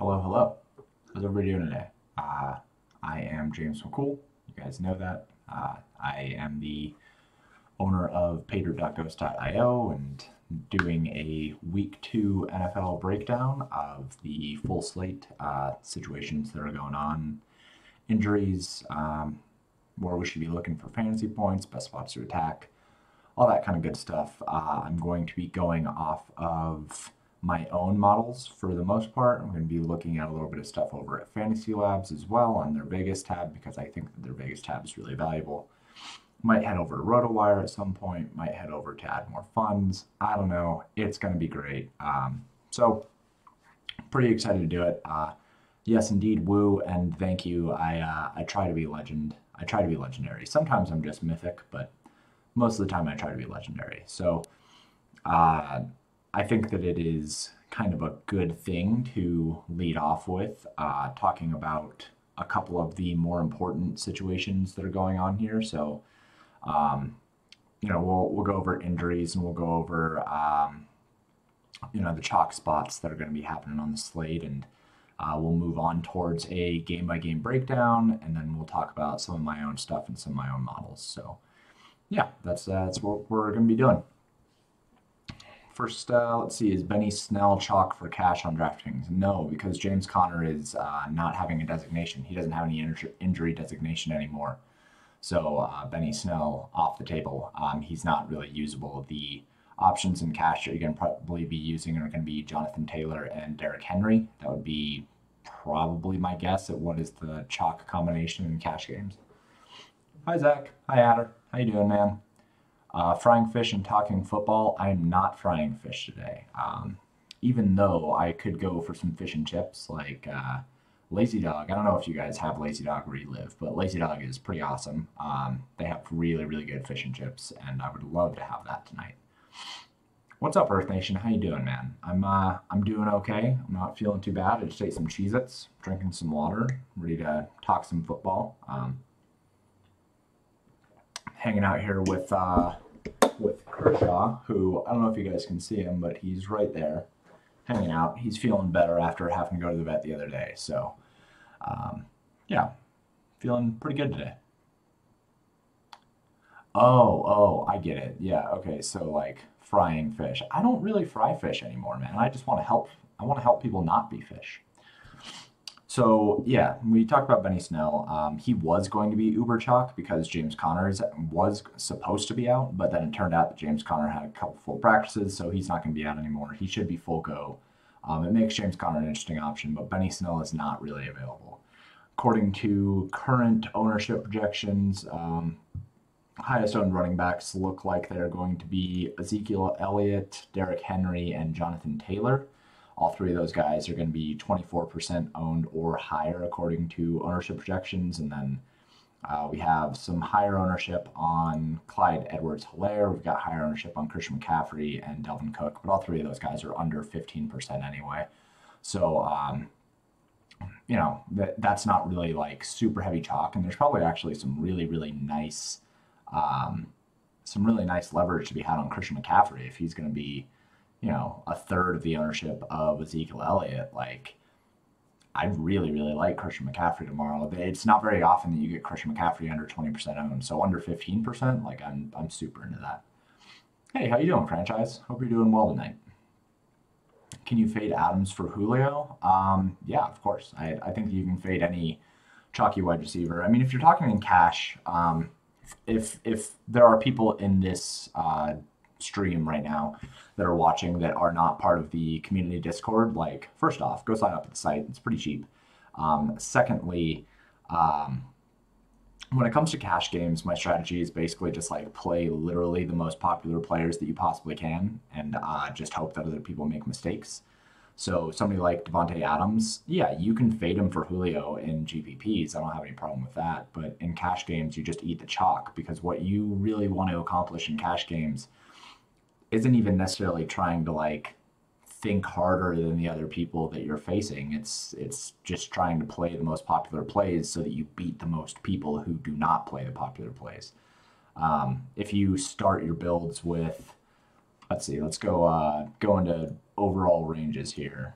Hello, hello. How's everybody doing today? I am James McCool. You guys know that. I am the owner of pater.ghost.io and doing a week 2 NFL breakdown of the full slate situations that are going on, injuries, where we should be looking for fantasy points, best spots to attack, all that kind of good stuff. I'm going to be going off of my own models for the most part. I'm going to be looking at a little bit of stuff over at Fantasy Labs as well on their Vegas tab because I think that their Vegas tab is really valuable. Might head over to RotoWire at some point, might head over to add more funds. I don't know. It's going to be great. So pretty excited to do it. Yes, indeed, woo and thank you. I try to be legend. I try to be legendary. Sometimes I'm just mythic, but most of the time I try to be legendary. So I think that it is kind of a good thing to lead off with talking about a couple of the more important situations that are going on here. So, we'll go over injuries and we'll go over the chalk spots that are going to be happening on the slate, and we'll move on towards a game by game breakdown, and then we'll talk about some of my own stuff and some of my own models. So, yeah, that's what we're going to be doing. First, let's see, is Benny Snell chalk for cash on DraftKings? No, because James Conner is not having a designation. He doesn't have any injury designation anymore. So Benny Snell off the table. He's not really usable. The options in cash that you're going to probably be using are going to be Jonathan Taylor and Derrick Henry. That would be probably my guess at what is the chalk combination in cash games. Hi, Zach. Hi, Adder. How you doing, man? Frying fish and talking football. I'm not frying fish today. Even though I could go for some fish and chips like Lazy Dog. I don't know if you guys have Lazy Dog where you live, but Lazy Dog is pretty awesome. They have really, really good fish and chips, and I would love to have that tonight. What's up, Earth Nation? How you doing, man? I'm doing okay. I'm not feeling too bad. I just ate some Cheez-Its, drinking some water, ready to talk some football. Hanging out here with Kershaw, who I don't know if you guys can see him, but he's right there, hanging out. He's feeling better after having to go to the vet the other day. So, yeah, feeling pretty good today. Oh, I get it. Yeah, okay. So like frying fish. I don't really fry fish anymore, man. I just want to help. I want to help people not be fish. So yeah, we talked about Benny Snell. He was going to be uber chalk because James Conner was supposed to be out, but then it turned out that James Conner had a couple full practices, so he's not going to be out anymore. He should be full go. It makes James Conner an interesting option, but Benny Snell is not really available. According to current ownership projections, highest owned running backs look like they're going to be Ezekiel Elliott, Derrick Henry, and Jonathan Taylor. All three of those guys are going to be 24% owned or higher according to ownership projections. And then we have some higher ownership on Clyde Edwards-Helaire. We've got higher ownership on Christian McCaffrey and Delvin Cook, but all three of those guys are under 15% anyway. So, that's not really like super heavy chalk. And there's probably actually some really, really nice, leverage to be had on Christian McCaffrey if he's going to be a third of the ownership of Ezekiel Elliott. Like, I really, really like Christian McCaffrey tomorrow. It's not very often that you get Christian McCaffrey under 20% owned, so under 15%, like I'm super into that. Hey, how you doing, franchise? Hope you're doing well tonight. Can you fade Adams for Julio? Yeah, of course. I think you can fade any chalky wide receiver. I mean, if you're talking in cash, if there are people in this stream right now that are watching that are not part of the community Discord, like, first off, go sign up at the site. It's pretty cheap. Secondly, when it comes to cash games, my strategy is basically just like play literally the most popular players that you possibly can and just hope that other people make mistakes. So somebody like Devontae Adams, yeah, you can fade him for Julio in GPPs. I don't have any problem with that. But in cash games, you just eat the chalk because what you really want to accomplish in cash games isn't even necessarily trying to like think harder than the other people that you're facing. It's just trying to play the most popular plays so that you beat the most people who do not play the popular plays. If you start your builds with, let's see, let's go into overall ranges here.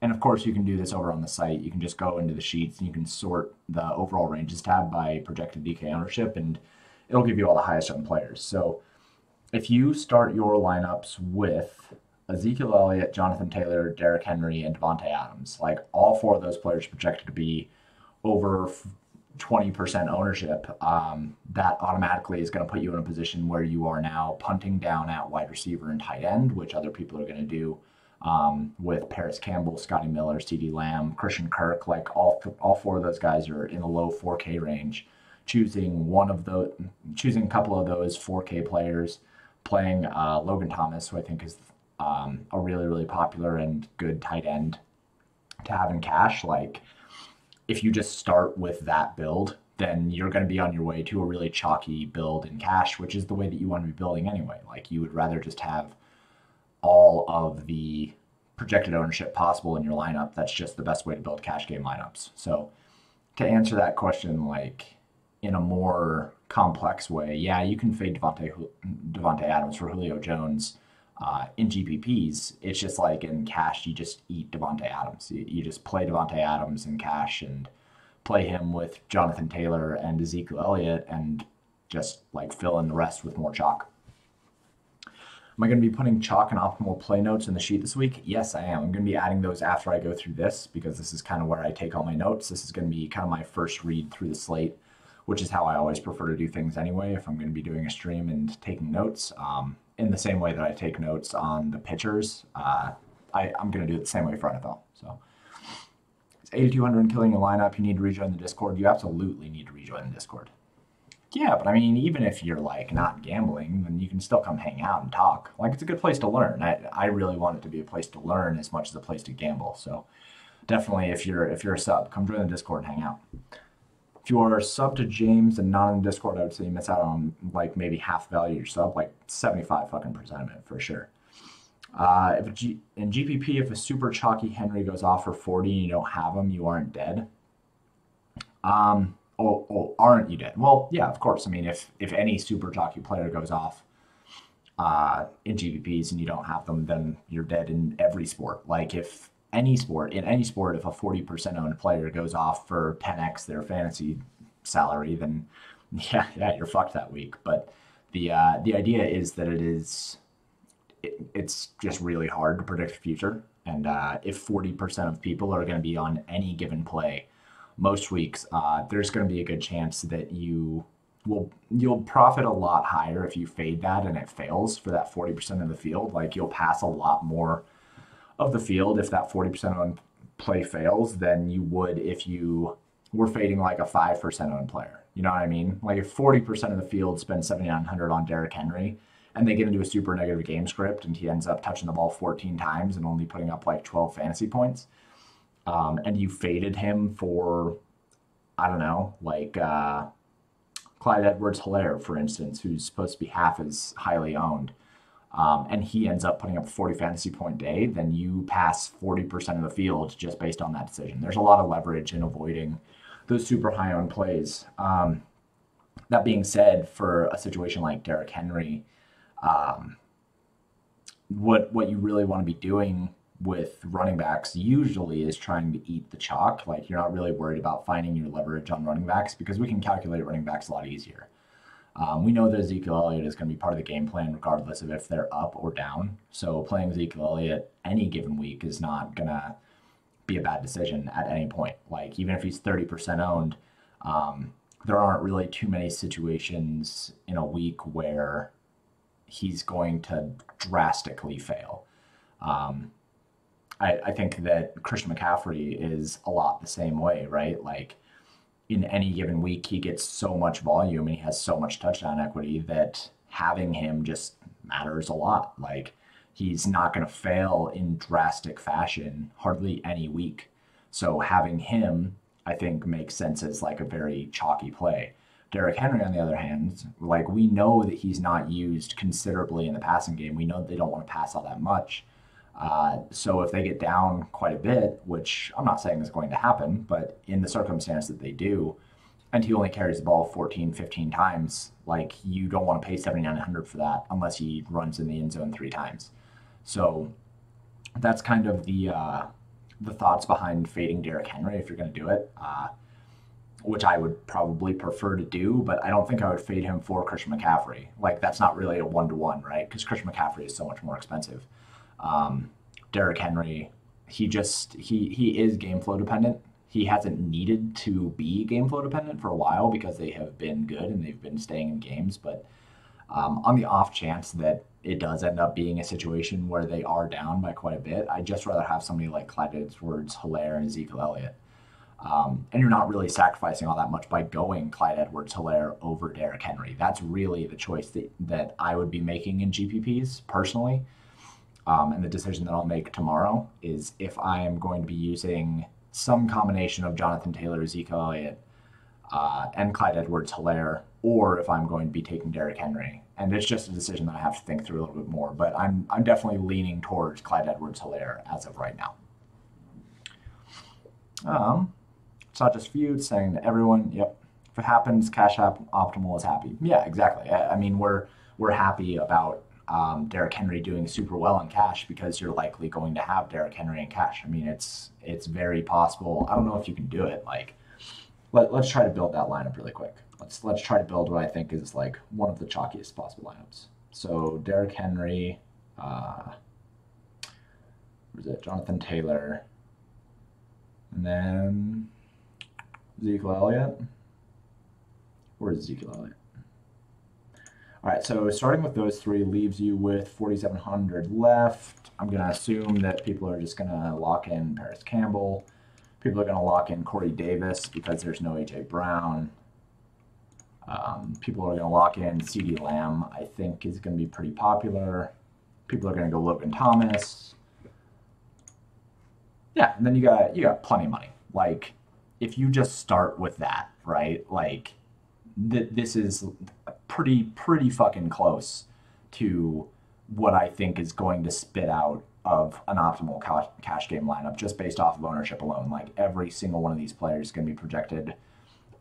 And of course, you can do this over on the site. You can just go into the sheets and you can sort the overall ranges tab by projected DK ownership, and it'll give you all the highest owned players. So if you start your lineups with Ezekiel Elliott, Jonathan Taylor, Derrick Henry, and Devontae Adams, like all four of those players projected to be over 20% ownership, that automatically is going to put you in a position where you are now punting down at wide receiver and tight end, which other people are going to do with Paris Campbell, Scotty Miller, CeeDee Lamb, Christian Kirk. Like all four of those guys are in the low 4K range. Choosing a couple of those 4K players, playing Logan Thomas, who I think is a really, really popular and good tight end to have in cash. Like, if you just start with that build, then you're going to be on your way to a really chalky build in cash, which is the way that you want to be building anyway. Like, you would rather just have all of the projected ownership possible in your lineup. That's just the best way to build cash game lineups. So to answer that question, like in a more complex way, yeah, you can fade Devontae Adams for Julio Jones in GPPs. It's just like in cash, you just eat Devontae Adams. You just play Devontae Adams in cash and play him with Jonathan Taylor and Ezekiel Elliott and just like fill in the rest with more chalk. Am I going to be putting chalk and optimal play notes in the sheet this week? Yes, I am. I'm going to be adding those after I go through this because this is kind of where I take all my notes. This is going to be kind of my first read through the slate, which is how I always prefer to do things anyway if I'm going to be doing a stream and taking notes. In the same way that I take notes on the pitchers, I'm going to do it the same way for NFL. So it's 8,200 killing your lineup. You need to rejoin the Discord. You absolutely need to rejoin the Discord. Yeah, but I mean, even if you're like not gambling, then you can still come hang out and talk. Like, it's a good place to learn. I really want it to be a place to learn as much as a place to gamble. So definitely, if you're a sub, come join the Discord and hang out. If you are a sub to James and not in the Discord, I would say you miss out on like maybe half the value of your sub, like 75% of it for sure. In GPP, if a super chalky Henry goes off for 40 and you don't have him, you aren't dead. Aren't you dead? Well, yeah, of course. I mean, if any super chalky player goes off in GPPs and you don't have them, then you're dead in every sport. Like, if in any sport, if a 40% owned player goes off for 10x their fantasy salary, then yeah, you're fucked that week. But the idea is that it's just really hard to predict the future. And if 40% of people are going to be on any given play most weeks, there's going to be a good chance that you'll profit a lot higher if you fade that and it fails for that 40% of the field. Like, you'll pass a lot more of the field if that 40% on play fails than you would if you were fading like a 5% on player. You know what I mean? Like, if 40% of the field spends 7,900 on Derrick Henry and they get into a super negative game script and he ends up touching the ball 14 times and only putting up like 12 fantasy points, and you faded him for, I don't know, like Clyde Edwards-Helaire, for instance, who's supposed to be half as highly owned, and he ends up putting up a 40 fantasy point day, then you pass 40% of the field just based on that decision. There's a lot of leverage in avoiding those super high owned plays. That being said, for a situation like Derrick Henry, what you really want to be doing with running backs usually is trying to eat the chalk. Like, you're not really worried about finding your leverage on running backs because we can calculate running backs a lot easier. We know that Ezekiel Elliott is going to be part of the game plan regardless of if they're up or down. So playing Ezekiel Elliott any given week is not going to be a bad decision at any point. Like, even if he's 30% owned, there aren't really too many situations in a week where he's going to drastically fail. I think that Christian McCaffrey is a lot the same way, right? Like, in any given week, he gets so much volume and he has so much touchdown equity that having him just matters a lot. Like, he's not going to fail in drastic fashion hardly any week. So having him, I think, makes sense as like a very chalky play. Derrick Henry, on the other hand, like, we know that he's not used considerably in the passing game. We know they don't want to pass all that much. So if they get down quite a bit, which I'm not saying is going to happen, but in the circumstance that they do, and he only carries the ball 14, 15 times, like, you don't want to pay 7,900 for that unless he runs in the end zone 3 times. So that's kind of the the thoughts behind fading Derrick Henry if you're going to do it, which I would probably prefer to do, but I don't think I would fade him for Christian McCaffrey. Like, that's not really a one-to-one, right? Because Christian McCaffrey is so much more expensive. Derrick Henry, he is game flow dependent. He hasn't needed to be game flow dependent for a while because they have been good and they've been staying in games. But on the off chance that it does end up being a situation where they are down by quite a bit, I'd just rather have somebody like Clyde Edwards-Helaire and Ezekiel Elliott. And you're not really sacrificing all that much by going Clyde Edwards-Helaire over Derrick Henry. That's really the choice that I would be making in GPPs personally. And the decision that I'll make tomorrow is if I am going to be using some combination of Jonathan Taylor, Ezekiel Elliott, and Clyde Edwards-Helaire, or if I'm going to be taking Derrick Henry. And it's just a decision that I have to think through a little bit more. But I'm definitely leaning towards Clyde Edwards-Helaire as of right now. It's not just you, it's saying to everyone, yep, if it happens, Cash App Optimal is happy. Yeah, exactly. I mean, we're happy about Derrick Henry doing super well in cash because you're likely going to have Derrick Henry in cash. I mean, it's very possible. I don't know if you can do it. Like, let's try to build that lineup really quick. Let's try to build what I think is like one of the chalkiest possible lineups. So Derrick Henry, where's it? Jonathan Taylor, and then Ezekiel Elliott. Where's Ezekiel Elliott? All right, so starting with those three leaves you with 4,700 left. I'm going to assume that people are just going to lock in Paris Campbell. People are going to lock in Corey Davis because there's no A.J. Brown. People are going to lock in CeeDee Lamb, I think is going to be pretty popular. People are going to go Logan Thomas. Yeah, and then you got plenty of money. Like, if you just start with that, right? Like, this is pretty fucking close to what I think is going to spit out of an optimal cash game lineup just based off of ownership alone. Like, every single one of these players is going to be projected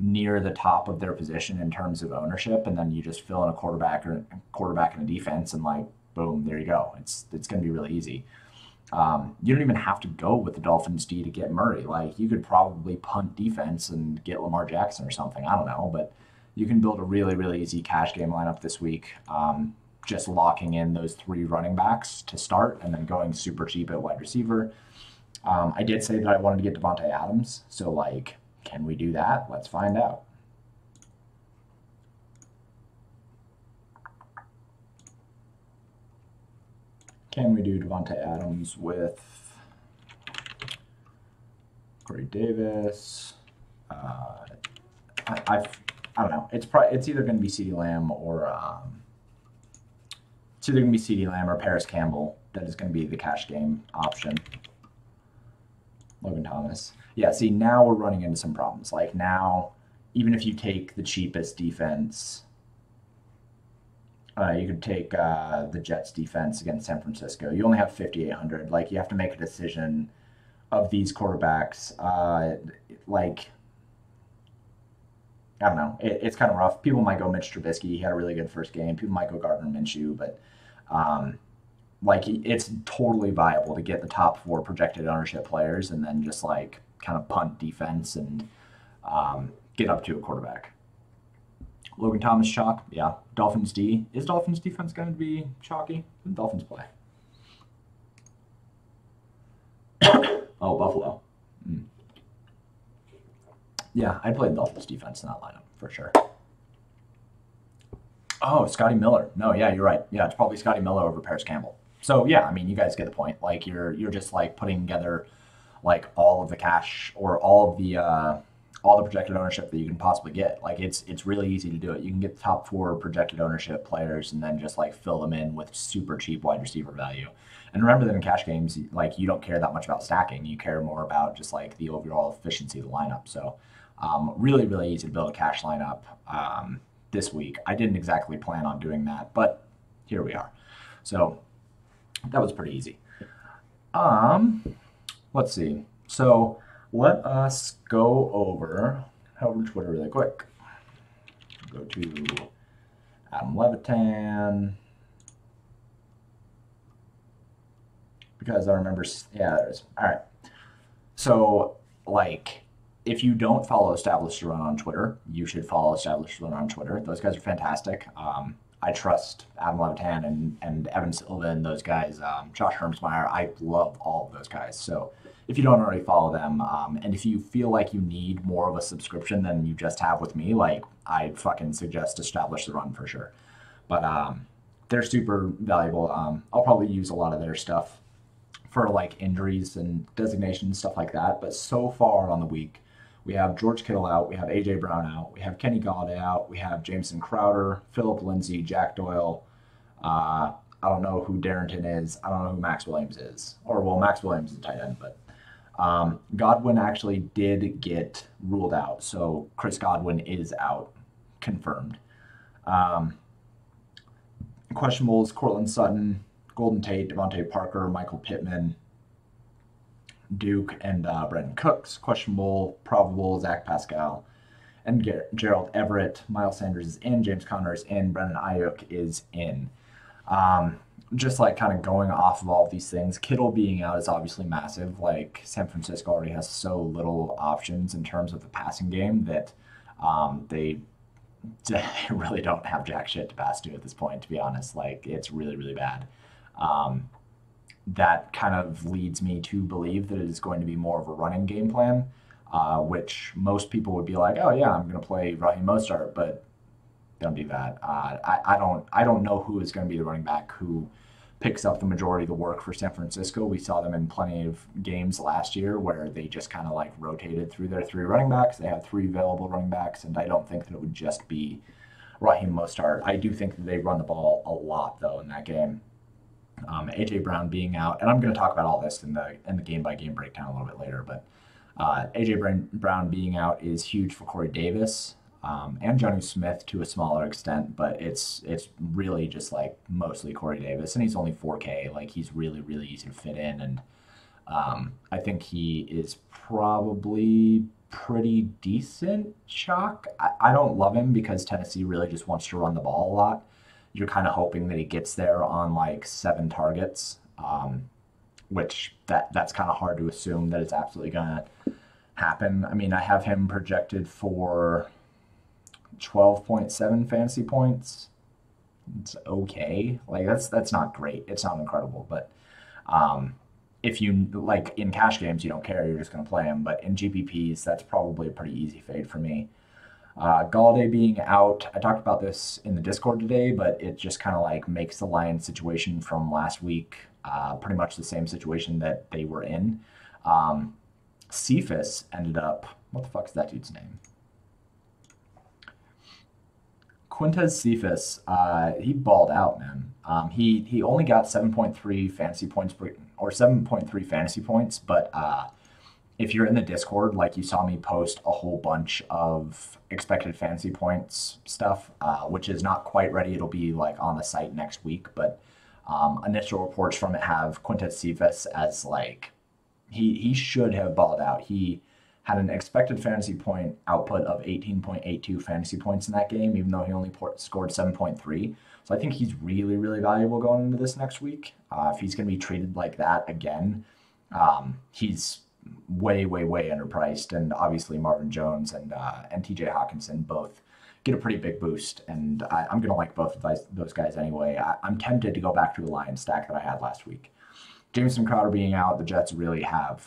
near the top of their position in terms of ownership, and then you just fill in a quarterback and a defense, and like, boom, there you go. It's going to be really easy. You don't even have to go with the Dolphins D to get Murray. Like, you could probably punt defense and get Lamar Jackson or something. I don't know, but you can build a really easy cash game lineup this week. Just locking in those three running backs to start and then going super cheap at wide receiver. I did say that I wanted to get Devontae Adams. So, like, can we do that? Let's find out. Can we do Devontae Adams with Corey Davis? I don't know. It's either going to be CeeDee Lamb or Paris Campbell that is going to be the cash game option. Logan Thomas. Yeah, see, now we're running into some problems. Like, now, even if you take the cheapest defense, you could take the Jets defense against San Francisco. You only have 5,800. Like, you have to make a decision of these quarterbacks. Like, I don't know. It's kind of rough. People might go Mitch Trubisky. He had a really good first game. People might go Gardner Minshew, but like, it's totally viable to get the top four projected ownership players and then just like kind of punt defense and get up to a quarterback. Logan Thomas chalk, yeah. Dolphins D. Is Dolphins defense going to be chalky? The Dolphins play. Oh, Buffalo. Yeah, I'd play the Dolphins defense in that lineup for sure. Oh, Scotty Miller. No, yeah, you're right. Yeah, it's probably Scotty Miller over Paris Campbell. So yeah, I mean, you guys get the point. Like, you're just like putting together like all of the cash or all the projected ownership that you can possibly get. Like, it's really easy to do it. You can get the top four projected ownership players and then just like fill them in with super cheap wide receiver value. And remember that in cash games, like, you don't care that much about stacking. You care more about just like the overall efficiency of the lineup. So really easy to build a cash lineup this week. I didn't exactly plan on doing that, but here we are. So that was pretty easy. Let's see. So let us go over Twitter really quick. Go to Adam Levitan. Because I remember, yeah, there it is. All right. So, like, if you don't follow Established Run on Twitter, you should follow Established Run on Twitter. Those guys are fantastic. I trust Adam Levitan and Evan Silva and those guys. Josh Hermsmeyer, I love all of those guys. So, if you don't already follow them, and if you feel like you need more of a subscription than you just have with me, like, I fucking suggest Establish the Run for sure. But they're super valuable. I'll probably use a lot of their stuff for like injuries and designations, stuff like that. But so far on the week, we have George Kittle out, we have AJ Brown out, we have Kenny Galladay out, we have Jameson Crowder, Philip Lindsay, Jack Doyle. I don't know who Darrington is. I don't know who Max Williams is. Or well, Max Williams is a tight end, but Godwin actually did get ruled out, so Chris Godwin is out, confirmed. Um, Questionables: Cortland Sutton, Golden Tate, Devontae Parker, Michael Pittman, Duke, and Brendan Cooks. Questionable, probable, Zach Pascal, and Gerald Everett. Miles Sanders is in, James Conner is in, Brendan Ayuk is in. Um, just like kind of going off of all of these things, Kittle being out is obviously massive. Like San Francisco already has so little options in terms of the passing game that they really don't have jack shit to pass to at this point, to be honest. Like, it's really, really bad. Um, that kind of leads me to believe that it is going to be more of a running game plan, which most people would be like, oh yeah, I'm going to play Raheem Mostert, but don't do that. I don't know who is going to be the running back who picks up the majority of the work for San Francisco. We saw them in plenty of games last year where they just kind of like rotated through their three running backs. They had three available running backs, and I don't think that it would just be Raheem Mostert. I do think that they run the ball a lot though in that game. AJ Brown being out, and I'm going to talk about all this in the game by game breakdown a little bit later. But AJ Brown being out is huge for Corey Davis and Johnny Smith to a smaller extent, but it's really just like mostly Corey Davis, and he's only 4K. Like, he's really really easy to fit in, and I think he is probably pretty decent chalk. I don't love him because Tennessee really just wants to run the ball a lot. You're kind of hoping that he gets there on like 7 targets, which that's kind of hard to assume that it's absolutely gonna happen. I mean, I have him projected for 12.7 fantasy points. It's okay. Like, that's not great. It's not incredible, but um, if you like in cash games, you don't care. You're just gonna play him. But in GPPs, that's probably a pretty easy fade for me. Galladay being out, I talked about this in the Discord today, but it just kind of like makes the Lions situation from last week pretty much the same situation that they were in. Cephas ended up, what the fuck is that dude's name? Quintez Cephas, he balled out, man. He only got 7.3 fantasy points or 7.3 fantasy points, but if you're in the Discord, like, you saw me post a whole bunch of expected fantasy points stuff, which is not quite ready. It'll be like on the site next week, but initial reports from it have Quintez Cephas as like he should have balled out. He had an expected fantasy point output of 18.82 fantasy points in that game, even though he only scored 7.3. So I think he's really, really valuable going into this next week. If he's going to be treated like that again, he's way, way, way underpriced. And obviously Marvin Jones and TJ Hawkinson both get a pretty big boost. And I'm going to like both of those guys anyway. I'm tempted to go back to a Lions stack that I had last week. Jameson Crowder being out, the Jets really have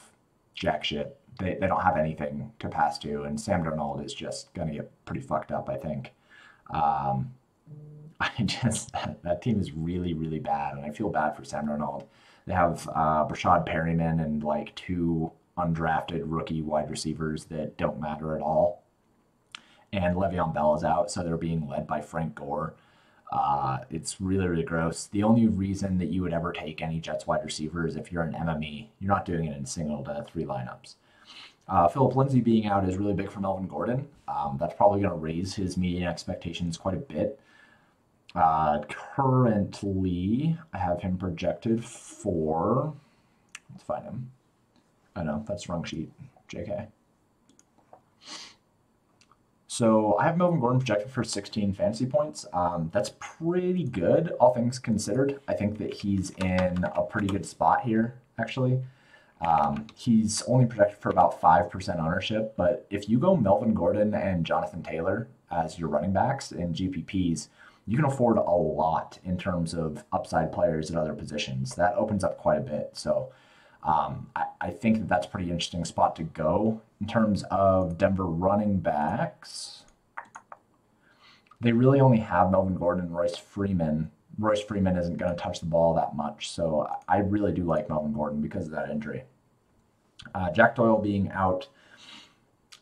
jack shit. They don't have anything to pass to, and Sam Darnold is just going to get pretty fucked up, I think. Um, that team is really, really bad, and I feel bad for Sam Darnold. They have Brashad Perryman and like two undrafted rookie wide receivers that don't matter at all. And Le'Veon Bell is out, so they're being led by Frank Gore. It's really, really gross. The only reason that you would ever take any Jets wide receiver is if you're an MME. You're not doing it in single to three lineups. Philip Lindsay being out is really big for Melvin Gordon. That's probably going to raise his median expectations quite a bit. Currently, I have him projected for. Let's find him. I know, that's the wrong sheet. JK. So I have Melvin Gordon projected for 16 fantasy points. That's pretty good, all things considered. I think that he's in a pretty good spot here, actually. He's only projected for about 5% ownership, but if you go Melvin Gordon and Jonathan Taylor as your running backs in GPPs, you can afford a lot in terms of upside players at other positions. That opens up quite a bit. So I think that that's a pretty interesting spot to go. In terms of Denver running backs, they really only have Melvin Gordon and Royce Freeman. Royce Freeman isn't going to touch the ball that much, so I really do like Melvin Gordon because of that injury. Jack Doyle being out,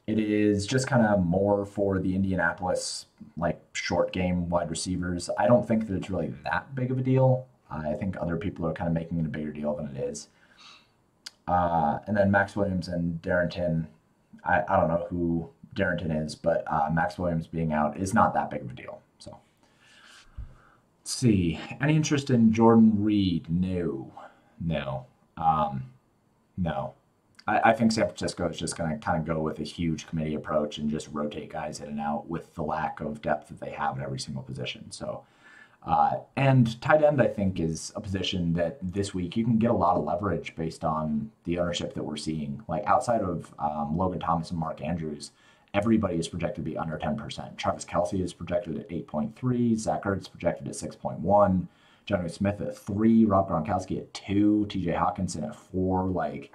it is just kind of more for the Indianapolis like short game wide receivers. I don't think that it's really that big of a deal. I think other people are kind of making it a bigger deal than it is. And then Max Williams and Darrington. I don't know who Darrington is, but Max Williams being out is not that big of a deal. So let's see. Any interest in Jordan Reed? No, no, no. I think San Francisco is just going to kind of go with a huge committee approach and just rotate guys in and out with the lack of depth that they have at every single position. So, and tight end, I think, is a position that this week you can get a lot of leverage based on the ownership that we're seeing. Like outside of Logan Thomas and Mark Andrews, everybody is projected to be under 10%. Travis Kelce is projected at 8.3, Zach Ertz projected at 6.1, Johnny Smith at 3, Rob Gronkowski at 2, TJ Hawkinson at 4. Like,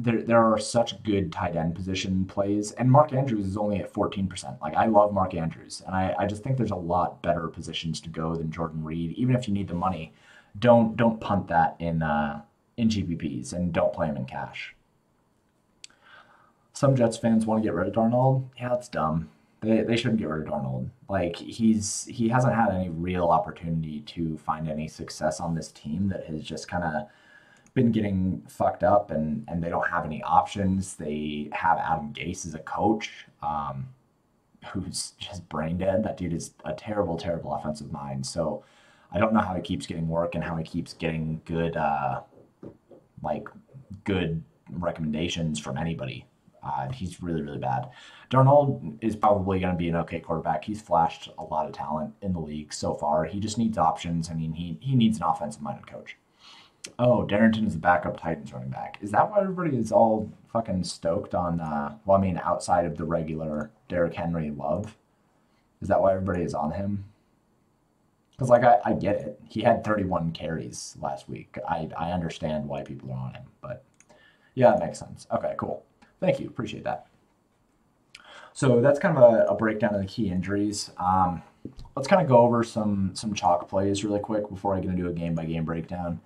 there are such good tight end position plays, and Mark Andrews is only at 14%. Like, I love Mark Andrews, and I just think there's a lot better positions to go than Jordan Reed. Even if you need the money, don't punt that in GPPs, and don't play him in cash. Some Jets fans want to get rid of Darnold. Yeah, that's dumb. They shouldn't get rid of Darnold. Like, he hasn't had any real opportunity to find any success on this team that has just kind of been getting fucked up, and they don't have any options. They have Adam Gase as a coach, who's just brain dead. That dude is a terrible, terrible offensive mind. So I don't know how he keeps getting work and how he keeps getting good, like good recommendations from anybody. He's really, really bad. Darnold is probably going to be an okay quarterback. He's flashed a lot of talent in the league so far. He just needs options. I mean, he needs an offensive-minded coach. Oh, Darrington is the backup Titans running back. Is that why everybody is all fucking stoked on, well, I mean, outside of the regular Derrick Henry love? Is that why everybody is on him? Because, like, I get it. He had 31 carries last week. I understand why people are on him, but yeah, it makes sense. Okay, cool. Thank you. Appreciate that. So that's kind of a breakdown of the key injuries. Let's kind of go over some chalk plays really quick before I get into a game-by-game breakdown.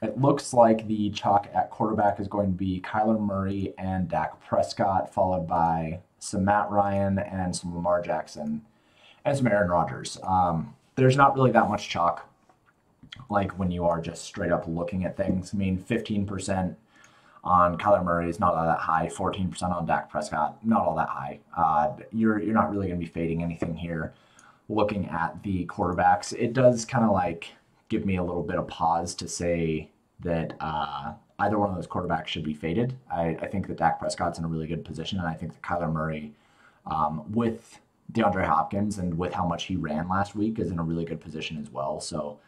It looks like the chalk at quarterback is going to be Kyler Murray and Dak Prescott, followed by some Matt Ryan and some Lamar Jackson and some Aaron Rodgers. There's not really that much chalk, like when you are just straight up looking at things. I mean, 15% on Kyler Murray is not all that high. 14% on Dak Prescott, not all that high. You're not really going to be fading anything here. Looking at the quarterbacks, it does kind of like give me a little bit of pause to say that either one of those quarterbacks should be faded. I think that Dak Prescott's in a really good position, and I think that Kyler Murray, with DeAndre Hopkins and with how much he ran last week, is in a really good position as well. So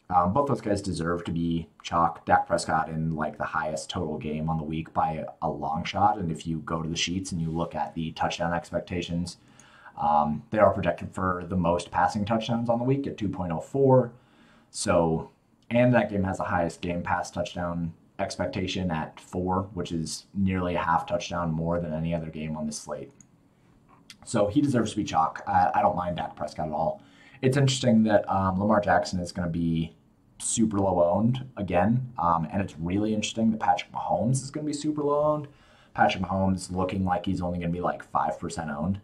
both those guys deserve to be chalk. Dak Prescott in like the highest total game on the week by a long shot, and if you go to the sheets and you look at the touchdown expectations, they are projected for the most passing touchdowns on the week at 2.04. So, and that game has the highest game pass touchdown expectation at 4, which is nearly a half touchdown more than any other game on this slate. So he deserves to be chalk. I don't mind Dak Prescott at all. It's interesting that Lamar Jackson is going to be super low owned again. And it's really interesting that Patrick Mahomes is going to be super low owned. Patrick Mahomes looking like he's only going to be like 5% owned.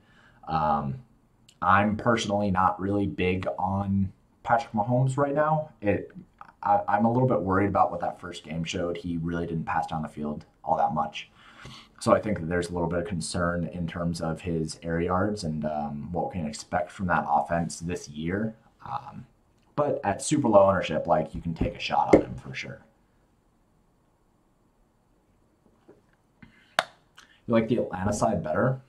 I'm personally not really big on Patrick Mahomes right now. I'm a little bit worried about what that first game showed. He really didn't pass down the field all that much. So I think that there's a little bit of concern in terms of his air yards and what we can expect from that offense this year. But at super low ownership, like, you can take a shot on him for sure. You like the Atlanta side better?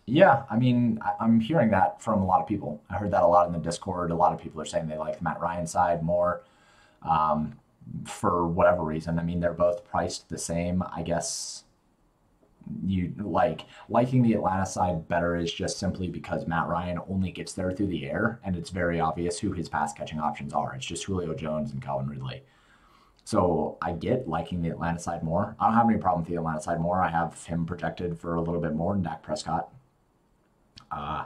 Yeah, I mean, I'm hearing that from a lot of people. I heard that a lot in the Discord. A lot of people are saying they like the Matt Ryan side more. for whatever reason. I mean, they're both priced the same. I guess you liking the Atlanta side better is just simply because Matt Ryan only gets there through the air, and it's very obvious who his pass catching options are. It's just Julio Jones and Calvin Ridley. So I get liking the Atlanta side more. I don't have any problem with the Atlanta side more. I have him projected for a little bit more than Dak Prescott. Uh,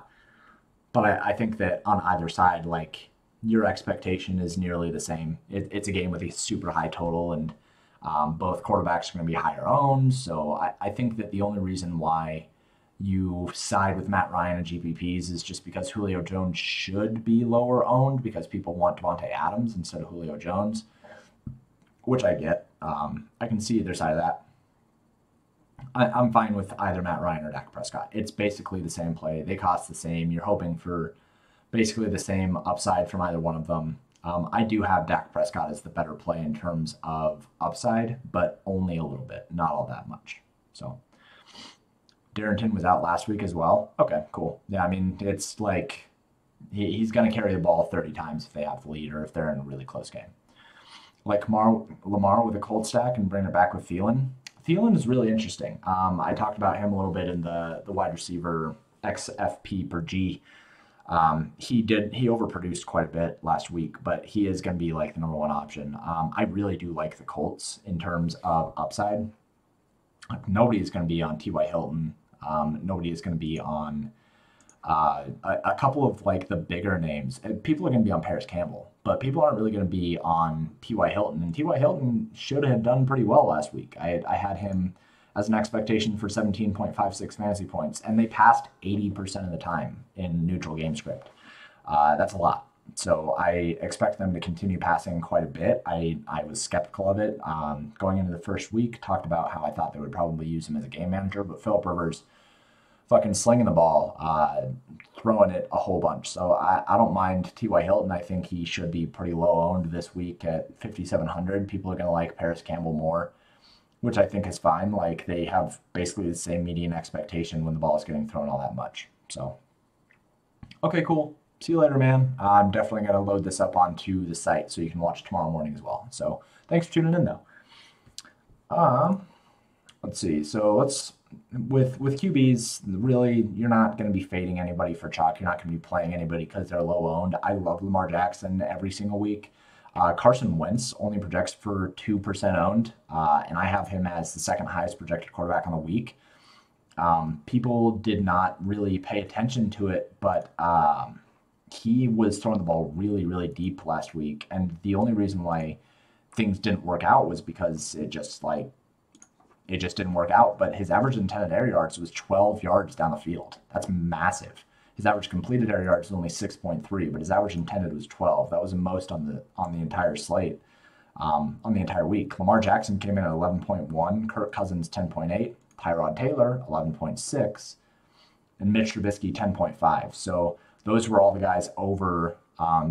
but I think that on either side, like your expectation is nearly the same. It's a game with a super high total, and both quarterbacks are going to be higher owned. So I think that the only reason why you side with Matt Ryan and GPPs is just because Julio Jones should be lower owned because people want Devontae Adams instead of Julio Jones, which I get. I can see either side of that. I'm fine with either Matt Ryan or Dak Prescott. It's basically the same play. They cost the same. You're hoping for basically the same upside from either one of them. I do have Dak Prescott as the better play in terms of upside, but only a little bit, not all that much. So Darrington was out last week as well. Okay, cool. Yeah, I mean, it's like he's going to carry the ball 30 times if they have the lead or if they're in a really close game. Like Lamar with a cold stack and bring it back with Thielen. Thielen is really interesting. I talked about him a little bit in the wide receiver XFP per G. He overproduced quite a bit last week, but he is going to be like the number one option. I really do like the Colts in terms of upside. Like, nobody is going to be on T.Y. Hilton. Nobody is going to be on a couple of like the bigger names. People are going to be on Paris Campbell, but people aren't really going to be on T.Y. Hilton. And T.Y. Hilton should have done pretty well last week. I had him as an expectation for 17.56 fantasy points, and they passed 80% of the time in neutral game script. That's a lot. So I expect them to continue passing quite a bit. I was skeptical of it going into the first week, talked about how I thought they would probably use him as a game manager, but Philip Rivers fucking slinging the ball, throwing it a whole bunch. So I don't mind T.Y. Hilton. I think he should be pretty low owned this week at 5,700. People are going to like Paris Campbell more, which I think is fine. Like, they have basically the same median expectation when the ball is getting thrown all that much. So, okay, cool. See you later, man. I'm definitely going to load this up onto the site so you can watch tomorrow morning as well. So thanks for tuning in, though. Let's see. So with QBs, really, you're not going to be fading anybody for chalk. You're not going to be playing anybody because they're low owned. I love Lamar Jackson every single week. Carson Wentz only projects for 2% owned, and I have him as the second highest projected quarterback on the week. People did not really pay attention to it, but he was throwing the ball really, really deep last week, and the only reason why things didn't work out was because it just didn't work out. But his average intended air yards was 12 yards down the field. That's massive. His average completed air yards was only 6.3, but his average intended was 12. That was the most on the entire slate, on the entire week. Lamar Jackson came in at 11.1, Kirk Cousins 10.8, Tyrod Taylor 11.6, and Mitch Trubisky 10.5. So those were all the guys over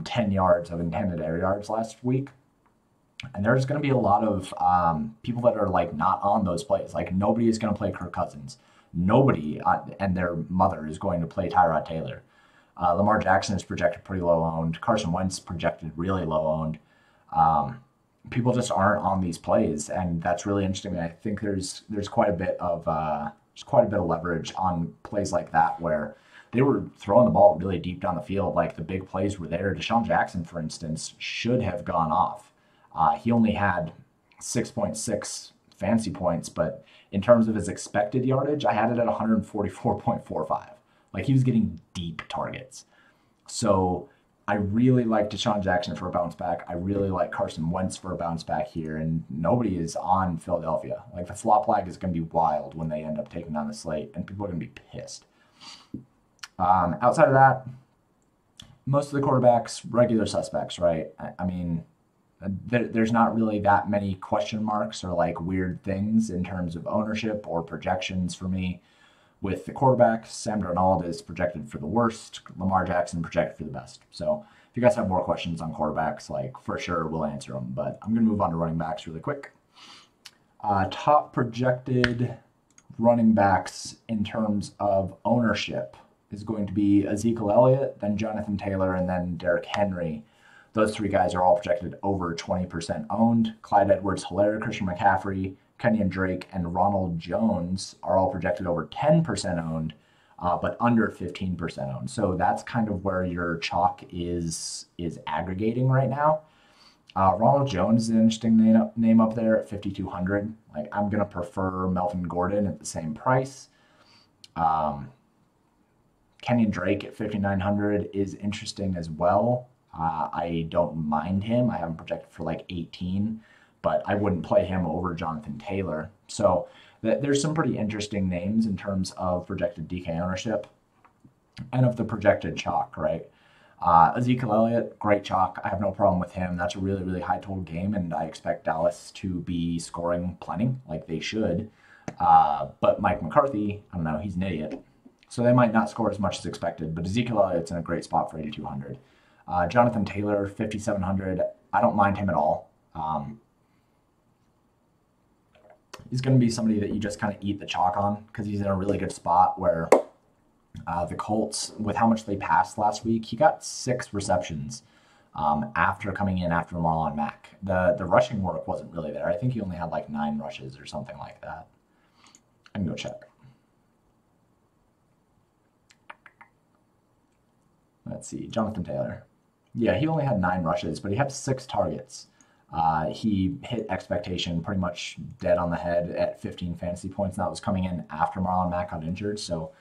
10 yards of intended air yards last week. And there's going to be a lot of people that are like not on those plays. Like, nobody is going to play Kirk Cousins. Nobody and their mother is going to play Tyrod Taylor. Lamar Jackson is projected pretty low owned. Carson Wentz projected really low owned. People just aren't on these plays, and that's really interesting. I think there's quite a bit of leverage on plays like that where they were throwing the ball really deep down the field. Like, the big plays were there. Deshaun Jackson, for instance, should have gone off. He only had 6.6 fantasy points, but in terms of his expected yardage, I had it at 144.45. Like, he was getting deep targets. So I really like Deshaun Jackson for a bounce back. I really like Carson Wentz for a bounce back here, and nobody is on Philadelphia. Like, the flop lag is going to be wild when they end up taking down the slate, and people are going to be pissed. Outside of that, most of the quarterbacks, regular suspects, right? I mean, there's not really that many question marks or like weird things in terms of ownership or projections for me. With the quarterbacks, Sam Darnold is projected for the worst, Lamar Jackson projected for the best. So if you guys have more questions on quarterbacks, like, for sure we'll answer them. But I'm going to move on to running backs really quick. Top projected running backs in terms of ownership is going to be Ezekiel Elliott, then Jonathan Taylor, and then Derrick Henry. Those three guys are all projected over 20% owned. Clyde Edwards-Helaire, Christian McCaffrey, Kenyon Drake, and Ronald Jones are all projected over 10% owned, but under 15% owned. So that's kind of where your chalk is aggregating right now. Ronald Jones is an interesting name up there at 5,200. Like, I'm gonna prefer Melvin Gordon at the same price. Kenyon Drake at 5,900 is interesting as well. I don't mind him. I have him projected for like 18, but I wouldn't play him over Jonathan Taylor. So there's some pretty interesting names in terms of projected DK ownership and of the projected chalk, right? Ezekiel Elliott, great chalk. I have no problem with him. That's a really, really high total game, and I expect Dallas to be scoring plenty, like they should. But Mike McCarthy, I don't know, he's an idiot. So they might not score as much as expected, but Ezekiel Elliott's in a great spot for 8,200. Jonathan Taylor, 5,700. I don't mind him at all. He's going to be somebody that you just kind of eat the chalk on because he's in a really good spot where the Colts, with how much they passed last week, he got 6 receptions after coming in after Marlon Mack. The rushing work wasn't really there. I think he only had like 9 rushes or something like that. I can go check. Let's see, Jonathan Taylor. Yeah, he only had 9 rushes, but he had 6 targets. He hit expectation pretty much dead on the head at 15 fantasy points. And that was coming in after Marlon Mack got injured. So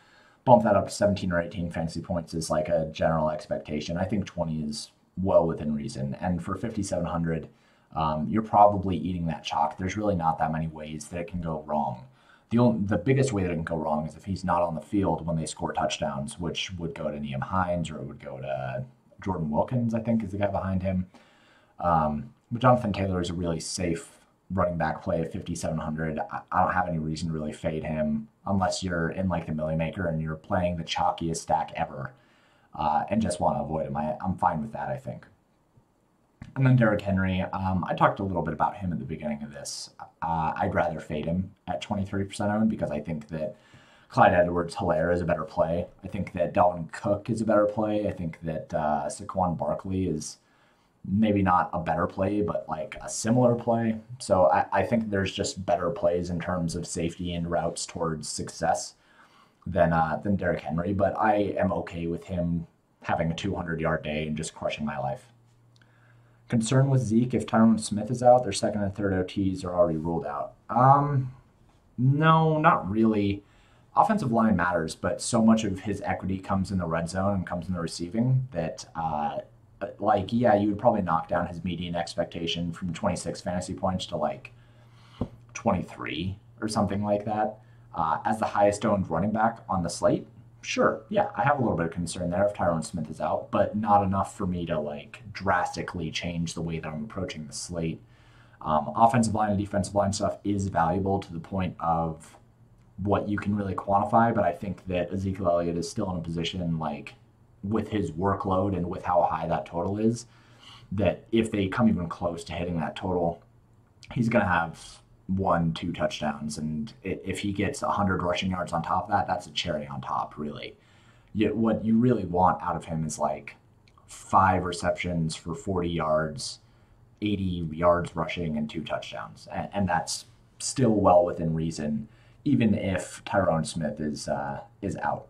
bump that up to 17 or 18 fantasy points is like a general expectation. I think 20 is well within reason. And for 5,700, you're probably eating that chalk. There's really not that many ways that it can go wrong. The biggest way that it can go wrong is if he's not on the field when they score touchdowns, which would go to Nyheim Hines or it would go to Jordan Wilkins, I think, is the guy behind him. But Jonathan Taylor is a really safe running back play at 5,700. I don't have any reason to really fade him unless you're in like the Millie Maker and you're playing the chalkiest stack ever and just want to avoid him. I'm fine with that, I think. And then Derrick Henry, I talked a little bit about him at the beginning of this. I'd rather fade him at 23% owned because I think that Clyde Edwards-Helaire is a better play. I think that Dalvin Cook is a better play. I think that Saquon Barkley is maybe not a better play, but like a similar play. So I think there's just better plays in terms of safety and routes towards success than Derrick Henry. But I am okay with him having a 200-yard day and just crushing my life. Concern with Zeke, if Tyron Smith is out, their second and third OTs are already ruled out. No, not really. Offensive line matters, but so much of his equity comes in the red zone and comes in the receiving that, you would probably knock down his median expectation from 26 fantasy points to like 23 or something like that. As the highest owned running back on the slate, sure, yeah, I have a little bit of concern there if Tyron Smith is out, but not enough for me to like drastically change the way that I'm approaching the slate. Offensive line and defensive line stuff is valuable to the point of what you can really quantify, but I think that Ezekiel Elliott is still in a position, like with his workload and with how high that total is, that if they come even close to hitting that total, he's going to have 1-2 touchdowns, and if he gets 100 rushing yards on top of that, that's a cherry on top, really. Yet what you really want out of him is like 5 receptions for 40 yards, 80 yards rushing, and 2 touchdowns, and that's still well within reason, even if Tyron Smith is out.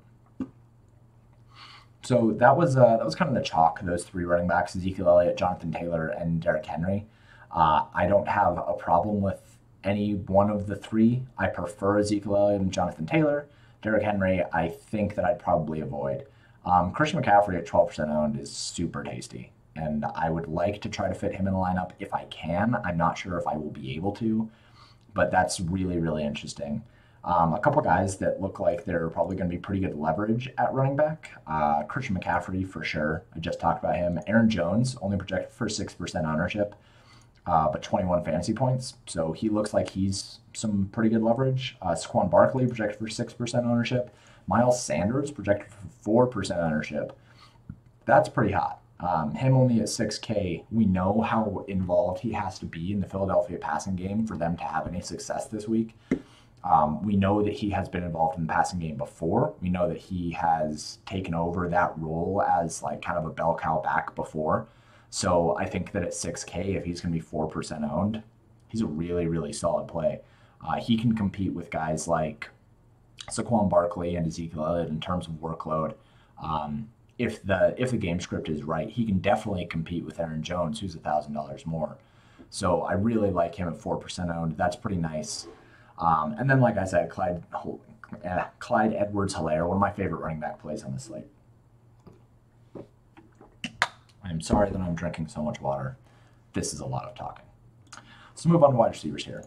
So that was kind of the chalk, those 3 running backs: Ezekiel Elliott, Jonathan Taylor, and Derrick Henry. I don't have a problem with any one of the 3. I prefer Ezekiel Elliott and Jonathan Taylor. Derrick Henry, I think that I'd probably avoid. Christian McCaffrey at 12% owned is super tasty, and I would like to try to fit him in the lineup if I can. I'm not sure if I will be able to, but that's really, really interesting. A couple guys that look like they're probably going to be pretty good leverage at running back. Christian McCaffrey for sure. I just talked about him. Aaron Jones, only projected for 6% ownership, but 21 fantasy points. So he looks like he's some pretty good leverage. Saquon Barkley projected for 6% ownership. Miles Sanders projected for 4% ownership. That's pretty hot. Him only at 6K. We know how involved he has to be in the Philadelphia passing game for them to have any success this week. We know that he has been involved in the passing game before. We know that he has taken over that role as like kind of a bell cow back before. So I think that at 6K, if he's going to be 4% owned, he's a really, really solid play. He can compete with guys like Saquon Barkley and Ezekiel Elliott in terms of workload. If the game script is right, he can definitely compete with Aaron Jones, who's $1,000 more. So I really like him at 4% owned. That's pretty nice. And then, like I said, Clyde Edwards-Helaire, one of my favorite running back plays on the slate. I'm sorry that I'm drinking so much water. This is a lot of talking. Let's move on to wide receivers here.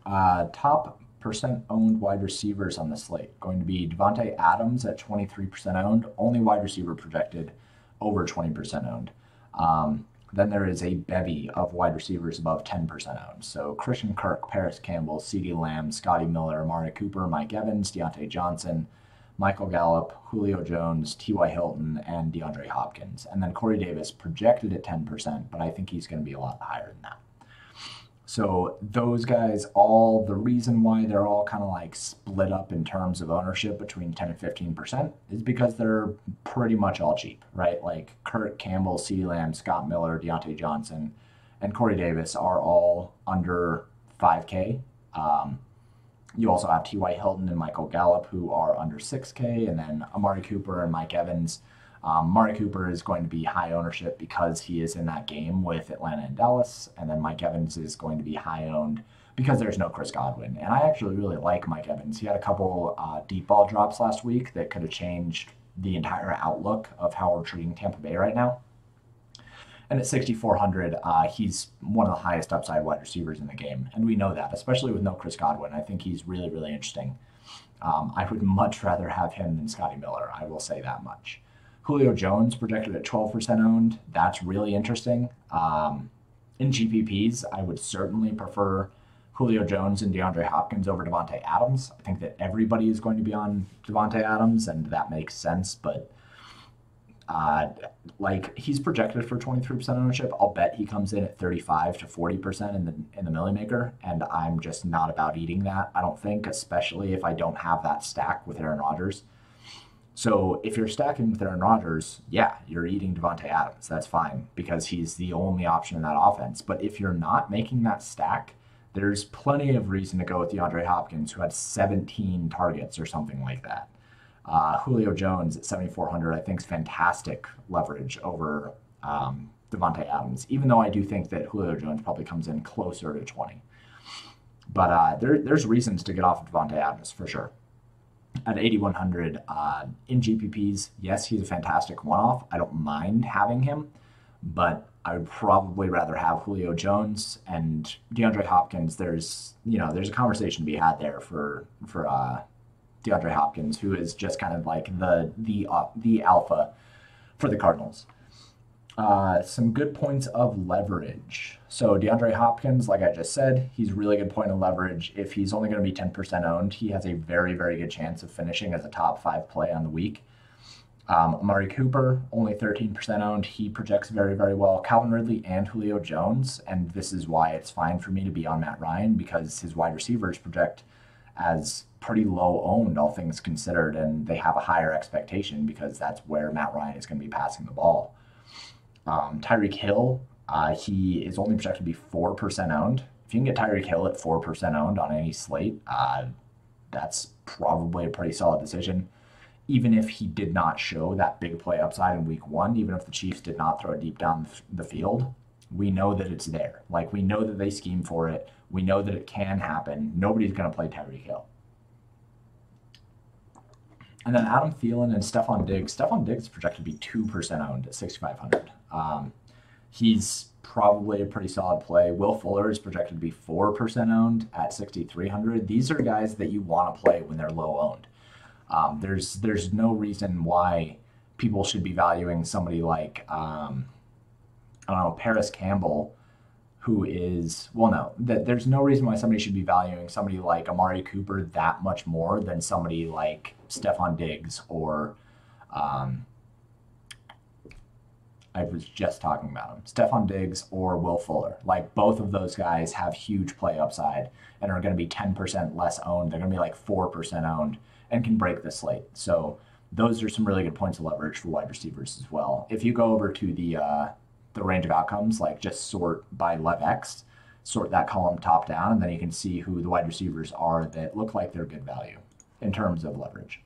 Top percent owned wide receivers on the slate going to be Devontae Adams at 23% owned, only wide receiver projected over 20% owned. Then there is a bevy of wide receivers above 10% owned. So Christian Kirk, Paris Campbell, CeeDee Lamb, Scotty Miller, Amari Cooper, Mike Evans, Deontay Johnson, Michael Gallup, Julio Jones, T.Y. Hilton, and DeAndre Hopkins. And then Corey Davis projected at 10%, but I think he's going to be a lot higher than that. So those guys, all the reason why they're all kind of like split up in terms of ownership between 10 and 15% is because they're pretty much all cheap, right? Like Kurt Campbell, CeeDee Lamb, Scott Miller, Deontay Johnson, and Corey Davis are all under 5K. You also have T.Y. Hilton and Michael Gallup, who are under 6K, and then Amari Cooper and Mike Evans. Amari Cooper is going to be high ownership because he is in that game with Atlanta and Dallas, and then Mike Evans is going to be high owned because there's no Chris Godwin. And I actually really like Mike Evans. He had a couple deep ball drops last week that could have changed the entire outlook of how we're treating Tampa Bay right now. And at 6,400, he's one of the highest upside wide receivers in the game. And we know that, especially with no Chris Godwin. I think he's really, really interesting. I would much rather have him than Scotty Miller. I will say that much. Julio Jones projected at 12% owned. That's really interesting. In GPPs, I would certainly prefer Julio Jones and DeAndre Hopkins over Devontae Adams. I think that everybody is going to be on Devontae Adams, and that makes sense. But like he's projected for 23% ownership. I'll bet he comes in at 35 to 40% in the Millie Maker, and I'm just not about eating that. I don't think, especially if I don't have that stack with Aaron Rodgers. So if you're stacking with Aaron Rodgers, yeah, you're eating Devontae Adams. That's fine because he's the only option in that offense. But if you're not making that stack, there's plenty of reason to go with DeAndre Hopkins, who had 17 targets or something like that. Julio Jones at 7,400, I think, is fantastic leverage over Devontae Adams, even though I do think that Julio Jones probably comes in closer to 20. But there's reasons to get off of Devontae Adams for sure. At 8,100 in GPPs, yes, he's a fantastic one-off. I don't mind having him, but I would probably rather have Julio Jones and DeAndre Hopkins. There's a conversation to be had there for DeAndre Hopkins, who is just kind of like the alpha for the Cardinals. Some good points of leverage. So DeAndre Hopkins, like I just said, he's a really good point of leverage. If he's only going to be 10% owned, he has a very, very good chance of finishing as a top 5 play on the week. Amari Cooper, only 13% owned. He projects very, very well. Calvin Ridley and Julio Jones, and this is why it's fine for me to be on Matt Ryan, because his wide receivers project as pretty low owned, all things considered, and they have a higher expectation because that's where Matt Ryan is going to be passing the ball. Tyreek Hill, he is only projected to be 4% owned. If you can get Tyreek Hill at 4% owned on any slate, that's probably a pretty solid decision. Even if he did not show that big play upside in week 1, even if the Chiefs did not throw it deep down the field, we know that it's there. Like, we know that they scheme for it. We know that it can happen. Nobody's going to play Tyreek Hill. And then Adam Thielen and Stephon Diggs. Stephon Diggs is projected to be 2% owned at 6,500. He's probably a pretty solid play. Will Fuller is projected to be 4% owned at 6,300. These are guys that you want to play when they're low owned. There's no reason why people should be valuing somebody like Paris Campbell, who is, there's no reason why somebody should be valuing somebody like Amari Cooper that much more than somebody like Stephon Diggs or I was just talking about him, Stephon Diggs or Will Fuller. Like, both of those guys have huge play upside and are going to be 10% less owned. They're going to be like 4% owned and can break the slate. So those are some really good points of leverage for wide receivers as well. If you go over to the the range of outcomes, like just sort by LevX, sort that column top down, and then you can see who the wide receivers are that look like they're good value in terms of leverage.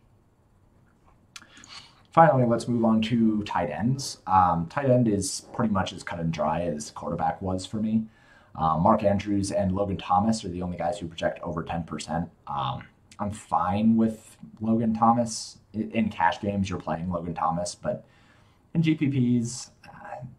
Finally, let's move on to tight ends. Tight end is pretty much as cut and dry as quarterback was for me. Mark Andrews and Logan Thomas are the only guys who project over 10%. I'm fine with Logan Thomas. In cash games, you're playing Logan Thomas, but in GPPs,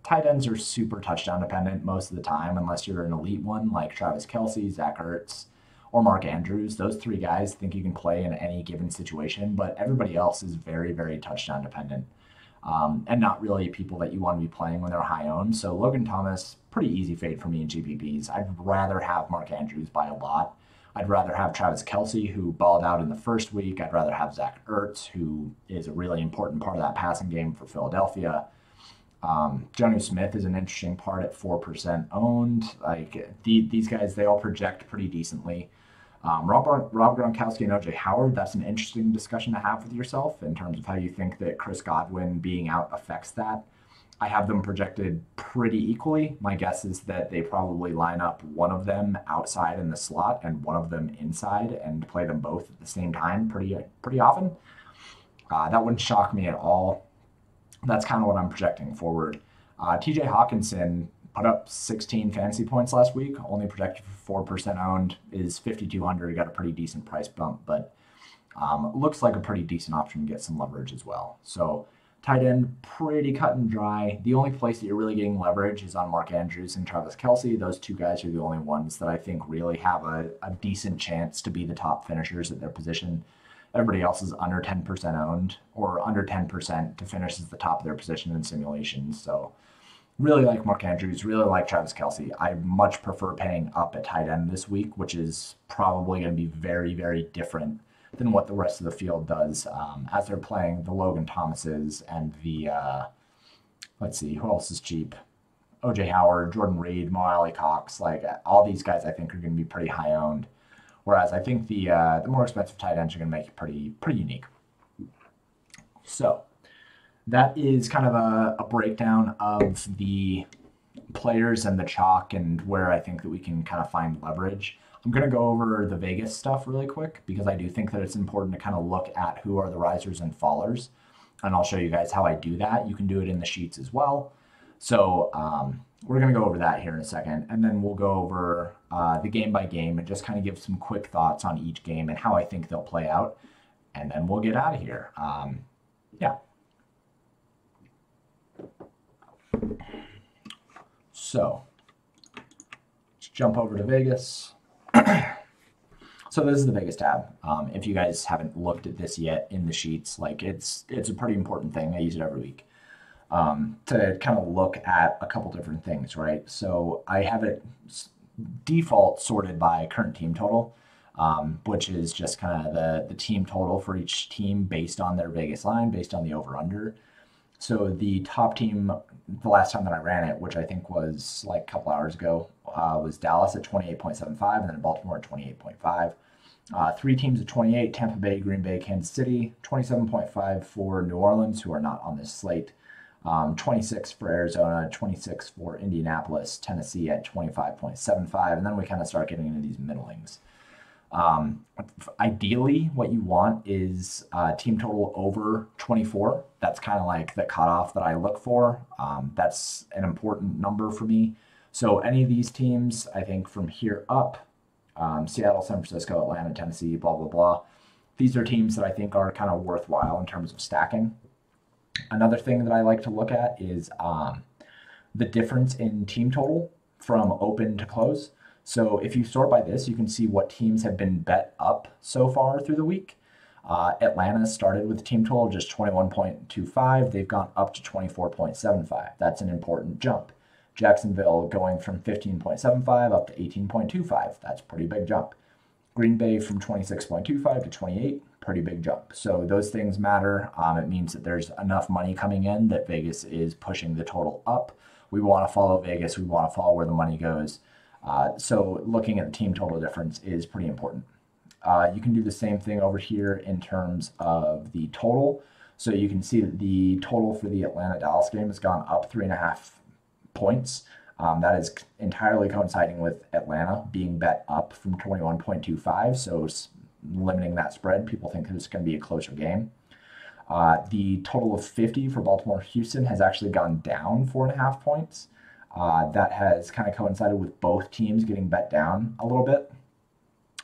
tight ends are super touchdown dependent most of the time, unless you're an elite one like Travis Kelce, Zach Ertz, or Mark Andrews. Those three guys think you can play in any given situation, but everybody else is very, very touchdown dependent. And not really people that you want to be playing when they're high owned. So Logan Thomas, pretty easy fade for me in GPPs. I'd rather have Mark Andrews by a lot. I'd rather have Travis Kelce, who balled out in the first week. I'd rather have Zach Ertz, who is a really important part of that passing game for Philadelphia. Jonnu Smith is an interesting part at 4% owned. Like these guys, they all project pretty decently. Rob Gronkowski and OJ Howard, that's an interesting discussion to have with yourself in terms of how you think that Chris Godwin being out affects that. I have them projected pretty equally. My guess is that they probably line up one of them outside in the slot and one of them inside and play them both at the same time pretty often. That wouldn't shock me at all. That's kind of what I'm projecting forward. TJ Hawkinson put up 16 fantasy points last week, only projected for 4% owned, is 5,200, got a pretty decent price bump, but looks like a pretty decent option to get some leverage as well. So tight end, pretty cut and dry. The only place that you're really getting leverage is on Mark Andrews and Travis Kelce. Those two guys are the only ones that I think really have a decent chance to be the top finishers at their position. Everybody else is under 10% owned or under 10% to finish as the top of their position in simulations. So really like Mark Andrews, really like Travis Kelce. I much prefer paying up at tight end this week, which is probably going to be very, very different than what the rest of the field does as they're playing the Logan Thomases and the, let's see, who else is cheap? OJ Howard, Jordan Reed, Mo Alley Cox, like all these guys I think are going to be pretty high owned. Whereas I think the more expensive tight ends are going to make it pretty unique. So that is kind of a breakdown of the players and the chalk and where I think that we can kind of find leverage. I'm going to go over the Vegas stuff really quick because I do think that it's important to kind of look at who are the risers and fallers. And I'll show you guys how I do that. You can do it in the sheets as well. So we're going to go over that here in a second. And then we'll go over the game by game and just kind of give some quick thoughts on each game and how I think they'll play out. And then we'll get out of here. Yeah. So let's jump over to Vegas. So this is the Vegas tab. If you guys haven't looked at this yet in the sheets, like it's a pretty important thing. I use it every week to kind of look at a couple different things, right? So I have it default sorted by current team total, which is just kind of the team total for each team based on their Vegas line, based on the over-under. So the top team, the last time that I ran it, which I think was like a couple hours ago, was Dallas at 28.75 and then Baltimore at 28.5. Three teams at 28, Tampa Bay, Green Bay, Kansas City, 27.5 for New Orleans, who are not on this slate, 26 for Arizona, 26 for Indianapolis, Tennessee at 25.75, and then we kind of start getting into these middlings. Ideally, what you want is team total over 24. That's kind of like the cutoff that I look for. That's an important number for me. So any of these teams, I think from here up, Seattle, San Francisco, Atlanta, Tennessee, blah, blah, blah. These are teams that I think are kind of worthwhile in terms of stacking. Another thing that I like to look at is the difference in team total from open to close. So if you sort by this, you can see what teams have been bet up so far through the week. Atlanta started with a team total just 21.25. They've gone up to 24.75. That's an important jump. Jacksonville going from 15.75 up to 18.25. That's a pretty big jump. Green Bay from 26.25 to 28. Pretty big jump. So those things matter. It means that there's enough money coming in that Vegas is pushing the total up. We want to follow Vegas. We want to follow where the money goes. So looking at the team total difference is pretty important. You can do the same thing over here in terms of the total. So you can see that the total for the Atlanta-Dallas game has gone up 3.5 points. That is entirely coinciding with Atlanta being bet up from 21.25, so limiting that spread. People think that it's going to be a closer game. The total of 50 for Baltimore-Houston has actually gone down 4.5 points. That has kind of coincided with both teams getting bet down a little bit,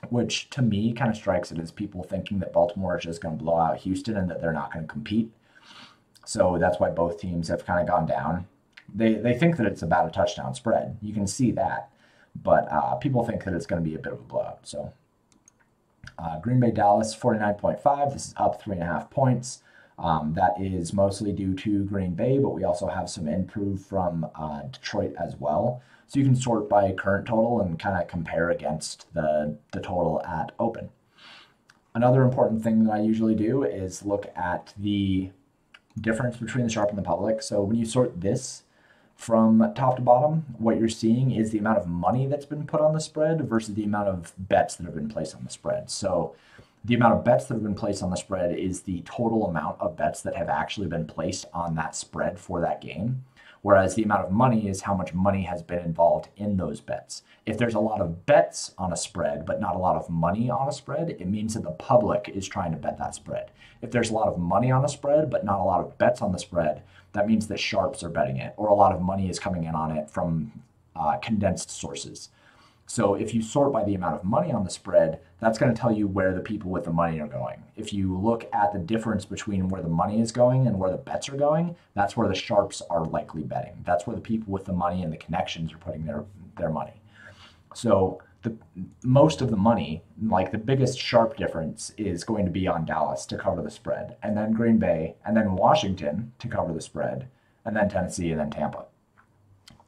which to me kind of strikes it as people thinking that Baltimore is just going to blow out Houston and that they're not going to compete. So that's why both teams have kind of gone down. They think that it's about a touchdown spread. You can see that. But people think that it's going to be a bit of a blowout. So Green Bay Dallas 49.5. This is up 3.5 points. That is mostly due to Green Bay, but we also have some improve from Detroit as well. So you can sort by current total and kind of compare against the total at open. Another important thing that I usually do is look at the difference between the sharp and the public. So when you sort this from top to bottom, what you're seeing is the amount of money that's been put on the spread versus the amount of bets that have been placed on the spread. So the amount of bets that have been placed on the spread is the total amount of bets that have actually been placed on that spread for that game. Whereas the amount of money is how much money has been involved in those bets. If there's a lot of bets on a spread, but not a lot of money on a spread, it means that the public is trying to bet that spread. If there's a lot of money on a spread, but not a lot of bets on the spread, that means that sharps are betting it, or a lot of money is coming in on it from condensed sources. So if you sort by the amount of money on the spread, that's going to tell you where the people with the money are going. If you look at the difference between where the money is going and where the bets are going, that's where the sharps are likely betting. That's where the people with the money and the connections are putting their money. So most of the money, like the biggest sharp difference, is going to be on Dallas to cover the spread, and then Green Bay, and then Washington to cover the spread, and then Tennessee, and then Tampa.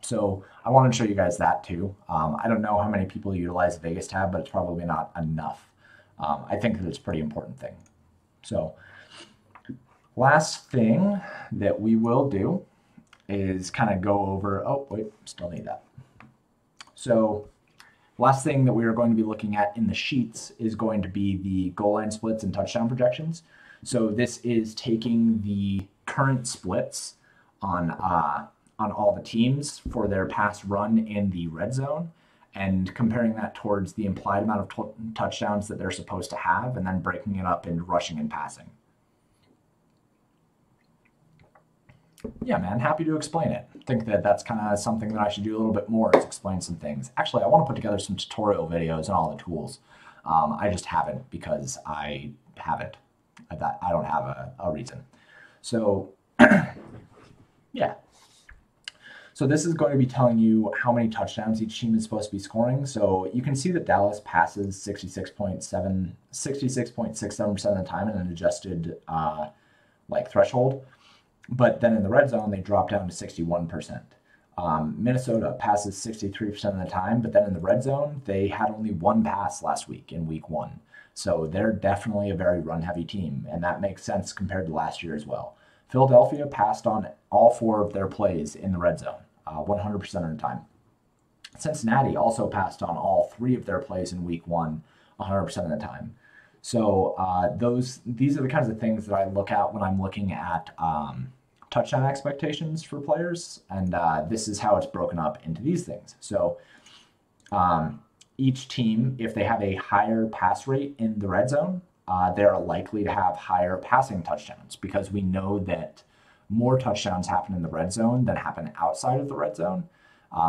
So I wanted to show you guys that too. I don't know how many people utilize Vegas tab, but it's probably not enough. I think that it's a pretty important thing. So last thing that we will do is kind of go over, oh wait, still need that. So last thing that we are going to be looking at in the sheets is going to be the goal line splits and touchdown projections. So this is taking the current splits on all the teams for their pass run in the red zone and comparing that towards the implied amount of touchdowns that they're supposed to have, and then breaking it up into rushing and passing. Yeah, man, happy to explain it. I think that that's kind of something that I should do a little bit more, is explain some things. Actually, I want to put together some tutorial videos and all the tools. I just haven't because I haven't. I don't have a reason. So, yeah. So this is going to be telling you how many touchdowns each team is supposed to be scoring. So you can see that Dallas passes 66.67% of the time in an adjusted threshold. But then in the red zone, they drop down to 61%. Minnesota passes 63% of the time, but then in the red zone, they had only one pass last week in week 1. So they're definitely a very run-heavy team, and that makes sense compared to last year as well. Philadelphia passed on all 4 of their plays in the red zone, 100% of the time. Cincinnati also passed on all 3 of their plays in week 1, 100% of the time. So these are the kinds of things that I look at when I'm looking at touchdown expectations for players, and this is how it's broken up into these things. So each team, if they have a higher pass rate in the red zone, they're likely to have higher passing touchdowns, because we know that more touchdowns happen in the red zone than happen outside of the red zone.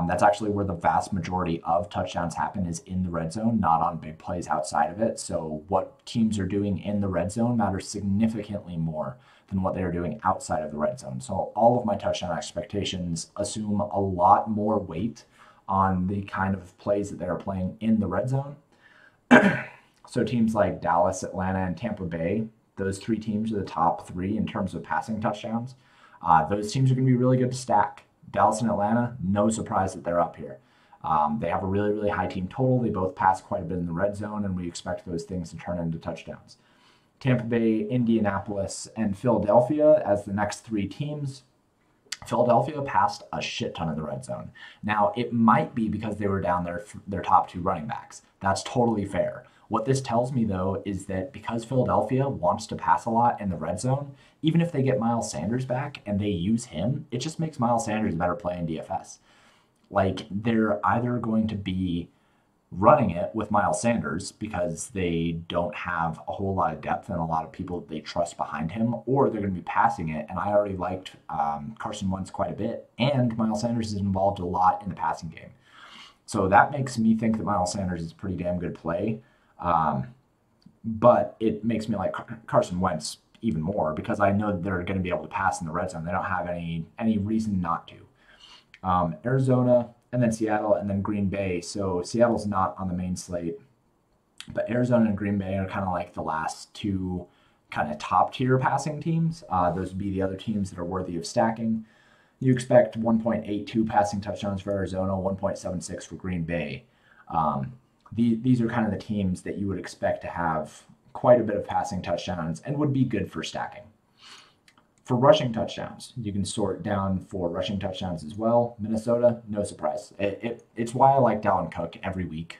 That's actually where the vast majority of touchdowns happen, is in the red zone, not on big plays outside of it. So what teams are doing in the red zone matters significantly more than what they're doing outside of the red zone. So all of my touchdown expectations assume a lot more weight on the kind of plays that they're playing in the red zone. So teams like Dallas, Atlanta, and Tampa Bay, those 3 teams are the top 3 in terms of passing touchdowns. Those teams are going to be really good to stack. Dallas and Atlanta, no surprise that they're up here. They have a really, really high team total. They both pass quite a bit in the red zone, and we expect those things to turn into touchdowns. Tampa Bay, Indianapolis, and Philadelphia as the next 3 teams. Philadelphia passed a shit ton in the red zone. Now, it might be because they were down their top 2 running backs. That's totally fair. What this tells me, though, is that because Philadelphia wants to pass a lot in the red zone, even if they get Miles Sanders back and they use him, it just makes Miles Sanders a better play in DFS. Like, they're either going to be running it with Miles Sanders because they don't have a whole lot of depth and a lot of people that they trust behind him, or they're going to be passing it. And I already liked Carson Wentz quite a bit, and Miles Sanders is involved a lot in the passing game. So that makes me think that Miles Sanders is a pretty damn good play. Um, but it makes me like Carson Wentz even more because I know that they're going to be able to pass in the red zone. They don't have any reason not to. Arizona, and then Seattle, and then Green Bay. So Seattle's not on the main slate, but Arizona and Green Bay are kind of like the last two kind of top tier passing teams. Those would be the other teams that are worthy of stacking. You expect 1.82 passing touchdowns for Arizona, 1.76 for Green Bay. These are kind of the teams that you would expect to have quite a bit of passing touchdowns and would be good for stacking. For rushing touchdowns, you can sort down for rushing touchdowns as well. Minnesota, no surprise. It's why I like Dalvin Cook every week.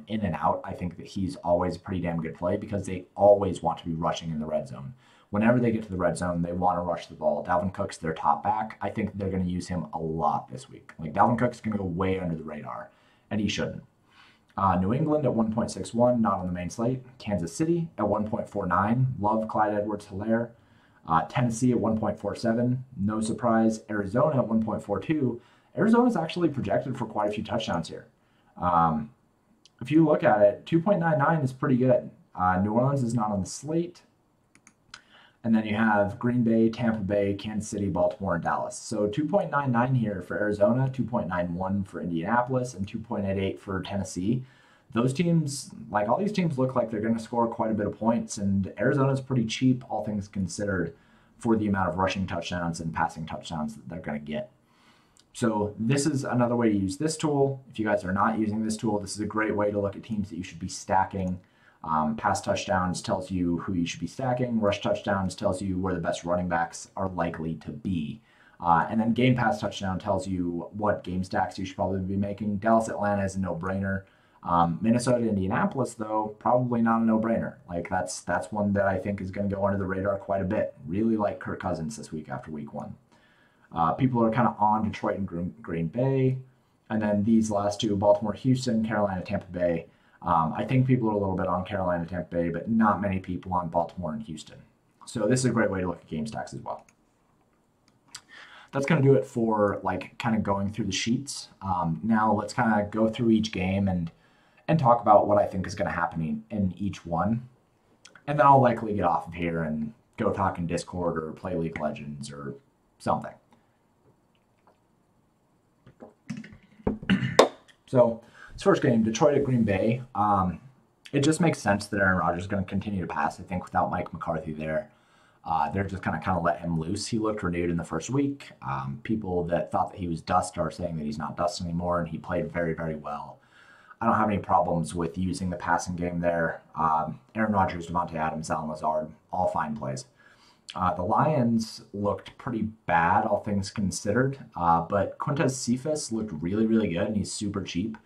In and out, I think that he's always a pretty damn good play because they always want to be rushing in the red zone. Whenever they get to the red zone, they want to rush the ball. Dalvin Cook's their top back. I think they're going to use him a lot this week. Like, Dalvin Cook's going to go way under the radar, and he shouldn't. New England at 1.61, not on the main slate. Kansas City at 1.49. Love Clyde Edwards-Helaire. Tennessee at 1.47, no surprise. Arizona at 1.42. Arizona's actually projected for quite a few touchdowns here. If you look at it, 2.99 is pretty good. New Orleans is not on the slate. And then you have Green Bay, Tampa Bay, Kansas City, Baltimore, and Dallas. So 2.99 here for Arizona, 2.91 for Indianapolis, and 2.88 for Tennessee. Those teams, like all these teams, look like they're going to score quite a bit of points, and Arizona's pretty cheap, all things considered, for the amount of rushing touchdowns and passing touchdowns that they're going to get. So this is another way to use this tool. If you guys are not using this tool, this is a great way to look at teams that you should be stacking. Pass touchdowns tells you who you should be stacking. Rush touchdowns tells you where the best running backs are likely to be. And then game pass touchdown tells you what game stacks you should probably be making. Dallas, Atlanta is a no-brainer. Minnesota, Indianapolis, though, probably not a no-brainer. Like, that's one that I think is going to go under the radar quite a bit. Really like Kirk Cousins this week after week one. People are kind of on Detroit and Green Bay. And then these last two, Baltimore, Houston, Carolina, Tampa Bay. I think people are a little bit on Carolina, Tampa Bay, but not many people on Baltimore and Houston. So this is a great way to look at game stacks as well. That's going to do it for like kind of going through the sheets. Now let's kind of go through each game and talk about what I think is going to happen in each one. And then I'll likely get off of here and go talk in Discord or play League of Legends or something. So this first game, Detroit at Green Bay, it just makes sense that Aaron Rodgers is going to continue to pass. I think without Mike McCarthy there, they're just going to kind of let him loose. He looked renewed in the first week. People that thought that he was dust are saying that he's not dust anymore, and he played very, very well. I don't have any problems with using the passing game there. Aaron Rodgers, Devontae Adams, Allen Lazard, all fine plays. The Lions looked pretty bad, all things considered, but Quintez Cephas looked really, really good, and he's super cheap.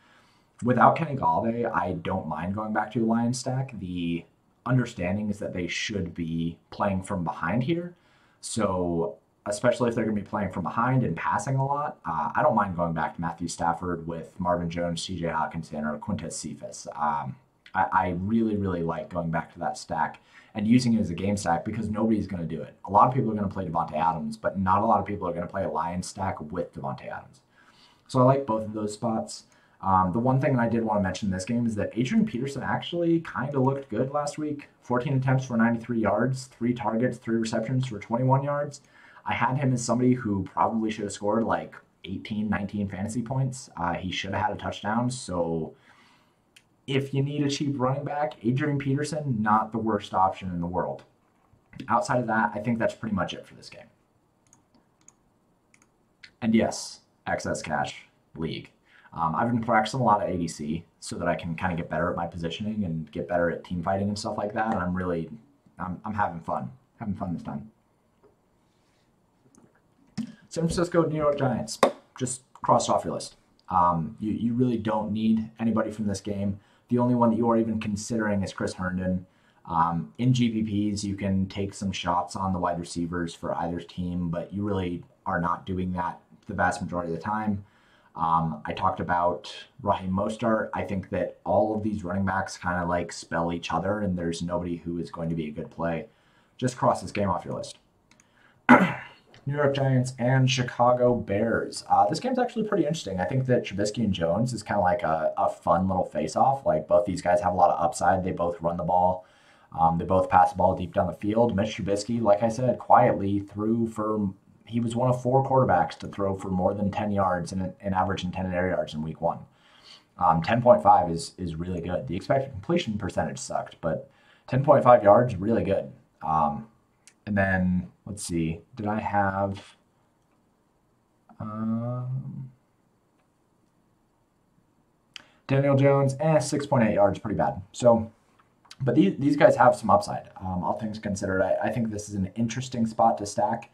Without Kenny Galladay, I don't mind going back to a Lions stack. The understanding is that they should be playing from behind here. So especially if they're going to be playing from behind and passing a lot, I don't mind going back to Matthew Stafford with Marvin Jones, TJ Hawkinson, or Quintez Cephas. I really, really like going back to that stack and using it as a game stack because nobody's going to do it. A lot of people are going to play Devontae Adams, but not a lot of people are going to play a Lions stack with Devontae Adams. So I like both of those spots. The one thing I did want to mention in this game is that Adrian Peterson actually kind of looked good last week. 14 attempts for 93 yards, 3 targets, 3 receptions for 21 yards. I had him as somebody who probably should have scored like 18, 19 fantasy points. He should have had a touchdown. So if you need a cheap running back, Adrian Peterson, not the worst option in the world. Outside of that, I think that's pretty much it for this game. And yes, excess cash league. I've been practicing a lot of ADC so that I can kind of get better at my positioning and get better at team fighting and stuff like that. And I'm having fun. Having fun this time. San Francisco, New York Giants. Just crossed off your list. You really don't need anybody from this game. The only one that you are even considering is Chris Herndon. In GPPs, you can take some shots on the wide receivers for either team, but you really are not doing that the vast majority of the time. I talked about Raheem Mostert. I think that all of these running backs kind of like spell each other, and there's nobody who is going to be a good play. Just cross this game off your list. New York Giants and Chicago Bears. This game's actually pretty interesting. I think that Trubisky and Jones is kind of like a fun little face-off. Like both these guys have a lot of upside. They both run the ball. They both pass the ball deep down the field. Mitch Trubisky, like I said, quietly he was one of 4 quarterbacks to throw for more than 10 yards and an average in 10 air yards in week 1. 10.5 is really good. The expected completion percentage sucked, but 10.5 yards, really good. And then, let's see, did I have... Daniel Jones, 6.8 yards, pretty bad. So, but these guys have some upside, all things considered. I think this is an interesting spot to stack.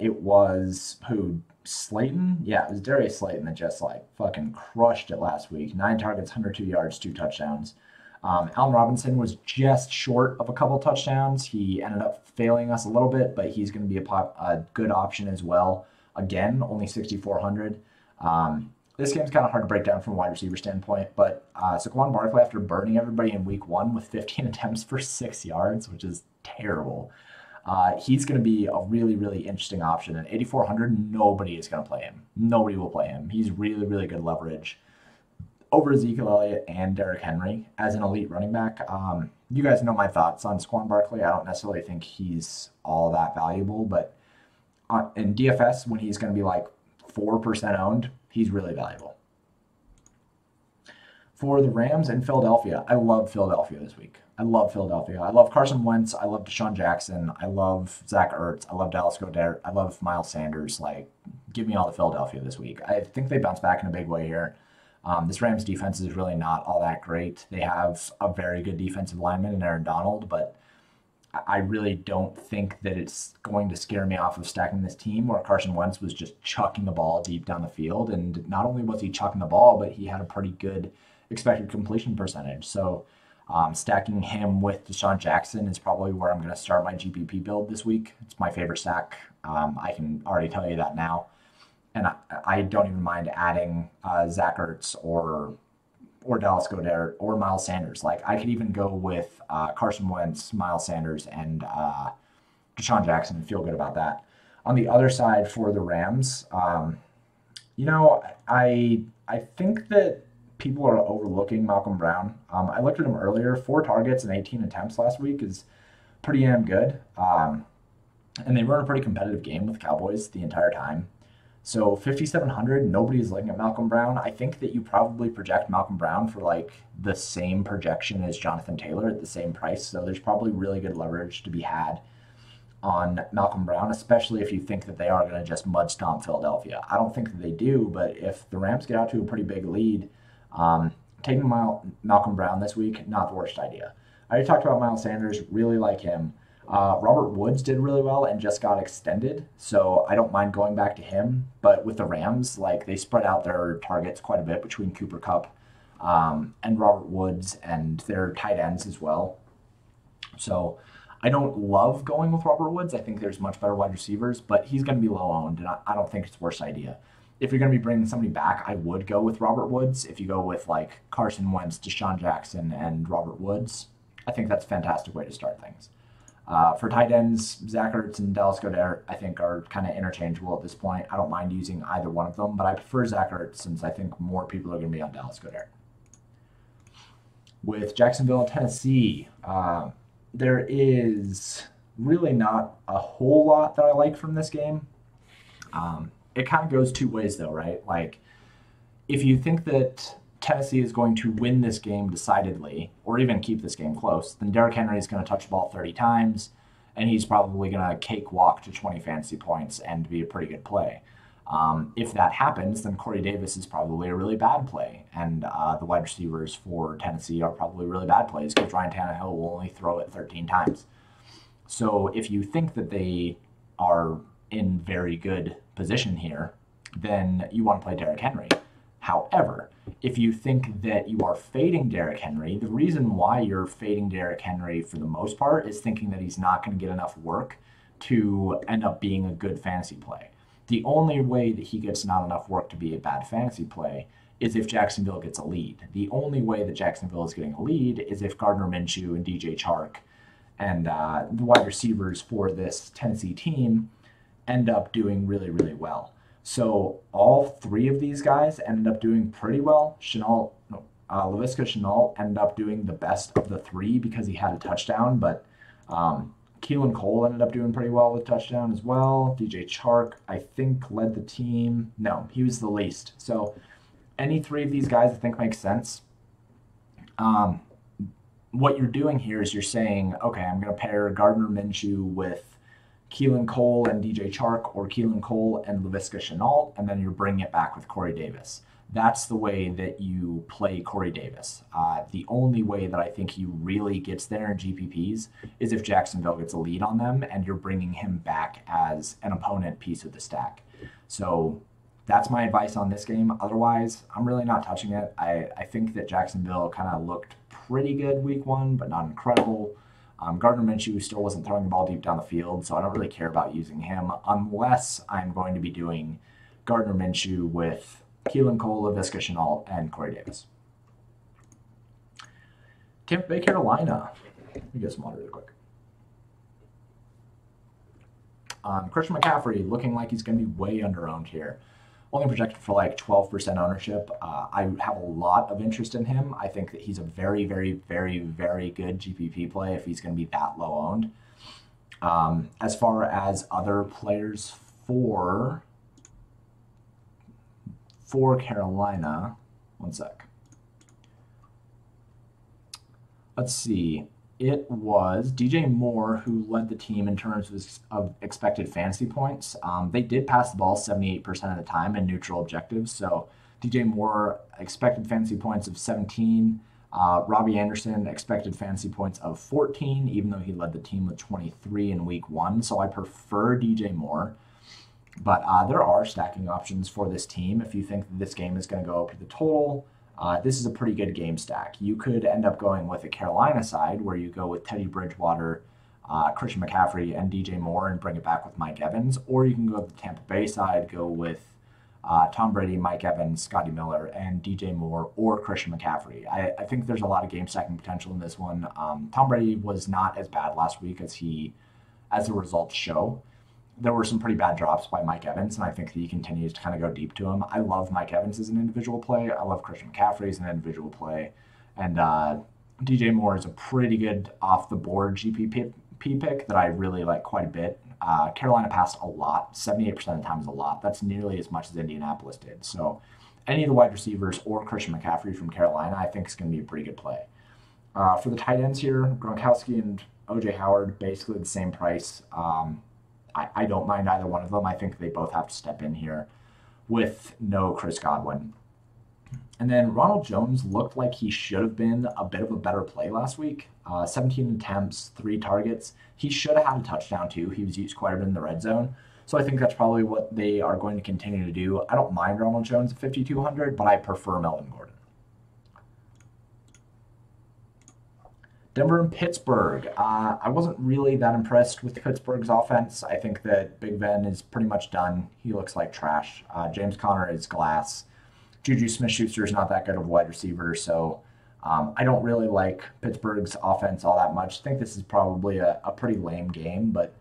It was, Slayton? Yeah, it was Darius Slayton that just, like, fucking crushed it last week. 9 targets, 102 yards, 2 touchdowns. Allen Robinson was just short of a couple touchdowns. He ended up failing us a little bit, but he's going to be a good option as well. Again, only 6,400. This game's kind of hard to break down from a wide receiver standpoint, but Saquon Barkley, after burning everybody in week 1 with 15 attempts for 6 yards, which is terrible, he's going to be a really, really interesting option. At 8,400, nobody is going to play him. Nobody will play him. He's really, really good leverage over Ezekiel Elliott and Derrick Henry as an elite running back. You guys know my thoughts on Saquon Barkley. I don't necessarily think he's all that valuable, but in DFS, when he's going to be like 4% owned, he's really valuable. For the Rams in Philadelphia, I love Philadelphia this week. I love Philadelphia. I love Carson Wentz. I love Deshaun Jackson. I love Zach Ertz. I love Dallas Goedert. I love Miles Sanders. Like, give me all the Philadelphia this week. I think they bounce back in a big way here. This Rams defense is really not all that great. They have a very good defensive lineman in Aaron Donald, but I really don't think that it's going to scare me off of stacking this team where Carson Wentz was just chucking the ball deep down the field. And not only was he chucking the ball, but he had a pretty good expected completion percentage. So stacking him with Deshaun Jackson is probably where I'm going to start my GPP build this week. It's my favorite stack. I can already tell you that now. And I don't even mind adding Zach Ertz or Dallas Goedert or Miles Sanders. Like, I could even go with Carson Wentz, Miles Sanders, and Deshaun Jackson and feel good about that. On the other side for the Rams, I think that people are overlooking Malcolm Brown. I looked at him earlier. 4 targets and 18 attempts last week is pretty damn good. And they run a pretty competitive game with Cowboys the entire time. So 5,700, nobody is looking at Malcolm Brown. I think that you probably project Malcolm Brown for like the same projection as Jonathan Taylor at the same price. So there's probably really good leverage to be had on Malcolm Brown, especially if you think that they are going to just mud stomp Philadelphia. I don't think that they do, but if the Rams get out to a pretty big lead, taking Malcolm Brown this week, not the worst idea. I already talked about Miles Sanders, really like him. Robert Woods did really well and just got extended, so I don't mind going back to him. But with the Rams, like, they spread out their targets quite a bit between Cooper Kupp and Robert Woods and their tight ends as well. So I don't love going with Robert Woods. I think there's much better wide receivers, but he's going to be low owned, and I don't think it's the worst idea. If you're going to be bringing somebody back, I would go with Robert Woods. If you go with like Carson Wentz, Deshaun Jackson, and Robert Woods, I think that's a fantastic way to start things. For tight ends, Zach Ertz and Dallas Goedert, I think, are kind of interchangeable at this point. I don't mind using either one of them, but I prefer Zach Ertz since I think more people are going to be on Dallas Goedert. With Jacksonville, Tennessee, there is really not a whole lot that I like from this game. It kind of goes two ways, though, right? Like, if you think that Tennessee is going to win this game decidedly, or even keep this game close, then Derrick Henry is going to touch the ball 30 times, and he's probably going to cakewalk to 20 fantasy points and be a pretty good play. If that happens, then Corey Davis is probably a really bad play, and the wide receivers for Tennessee are probably really bad plays because Ryan Tannehill will only throw it 13 times. So if you think that they are in very good position here, then you want to play Derrick Henry. However, if you think that you are fading Derrick Henry, the reason why you're fading Derrick Henry for the most part is thinking that he's not going to get enough work to end up being a good fantasy play. The only way that he gets not enough work to be a bad fantasy play is if Jacksonville gets a lead. The only way that Jacksonville is getting a lead is if Gardner Minshew and DJ Chark and the wide receivers for this Tennessee team end up doing really, really well. So all three of these guys ended up doing pretty well. Laviska Shenault ended up doing the best of the three because he had a touchdown, but Keelan Cole ended up doing pretty well with touchdown as well. DJ Chark, I think, led the team. No, he was the least. So any three of these guys I think makes sense. What you're doing here is you're saying, okay, I'm going to pair Gardner Minshew with Keelan Cole and DJ Chark, or Keelan Cole and Laviska Shenault, and then you're bringing it back with Corey Davis. That's the way that you play Corey Davis. The only way that I think he really gets there in GPPs is if Jacksonville gets a lead on them and you're bringing him back as an opponent piece of the stack. So that's my advice on this game. Otherwise, I'm really not touching it. I think that Jacksonville kind of looked pretty good week one, but not incredible. Gardner Minshew still wasn't throwing the ball deep down the field, so I don't really care about using him unless I'm going to be doing Gardner Minshew with Keelan Cole, Laviska Shenault, and Corey Davis. Tampa Bay, Carolina. Let me get some water really quick. Christian McCaffrey looking like he's going to be way under-owned here. Only projected for like 12% ownership. I have a lot of interest in him. I think that he's a very, very, very, very good GPP play if he's going to be that low owned. As far as other players for Carolina, one sec. Let's see. It was DJ Moore who led the team in terms of expected fantasy points. They did pass the ball 78% of the time in neutral objectives. So DJ Moore expected fantasy points of 17. Robbie Anderson expected fantasy points of 14, even though he led the team with 23 in week one. So I prefer DJ Moore. But there are stacking options for this team if you think that this game is going to go up to the total. This is a pretty good game stack. You could end up going with a Carolina side where you go with Teddy Bridgewater, Christian McCaffrey, and DJ Moore and bring it back with Mike Evans. Or you can go to the Tampa Bay side, go with Tom Brady, Mike Evans, Scotty Miller, and DJ Moore or Christian McCaffrey. I think there's a lot of game stacking potential in this one. Tom Brady was not as bad last week as the results show. There were some pretty bad drops by Mike Evans, and I think that he continues to kind of go deep to him. I love Mike Evans as an individual play. I love Christian McCaffrey as an individual play. And DJ Moore is a pretty good off-the-board GPP pick that I really like quite a bit. Carolina passed a lot. 78% of the time is a lot. That's nearly as much as Indianapolis did. So any of the wide receivers or Christian McCaffrey from Carolina, I think is going to be a pretty good play. For the tight ends here, Gronkowski and O.J. Howard, basically the same price. I don't mind either one of them. I think they both have to step in here with no Chris Godwin. And then Ronald Jones looked like he should have been a bit of a better play last week. 17 attempts, 3 targets. He should have had a touchdown too. He was used quite a bit in the red zone. So I think that's probably what they are going to continue to do. I don't mind Ronald Jones at 5,200, but I prefer Melvin Gordon. Denver and Pittsburgh. I wasn't really that impressed with Pittsburgh's offense. I think that Big Ben is pretty much done. He looks like trash. James Conner is glass. Juju Smith-Schuster is not that good of a wide receiver, so I don't really like Pittsburgh's offense all that much. I think this is probably a pretty lame game, but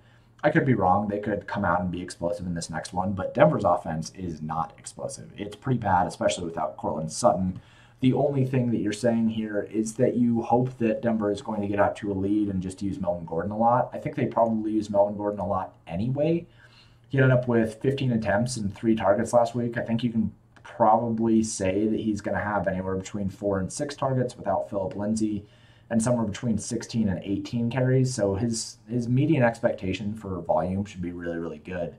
I could be wrong. They could come out and be explosive in this next one, but Denver's offense is not explosive. It's pretty bad, especially without Cortland Sutton. The only thing that you're saying here is that you hope that Denver is going to get out to a lead and just use Melvin Gordon a lot. I think they probably use Melvin Gordon a lot anyway. He ended up with 15 attempts and 3 targets last week. I think you can probably say that he's going to have anywhere between 4 and 6 targets without Phillip Lindsay and somewhere between 16 and 18 carries. So his median expectation for volume should be really, really good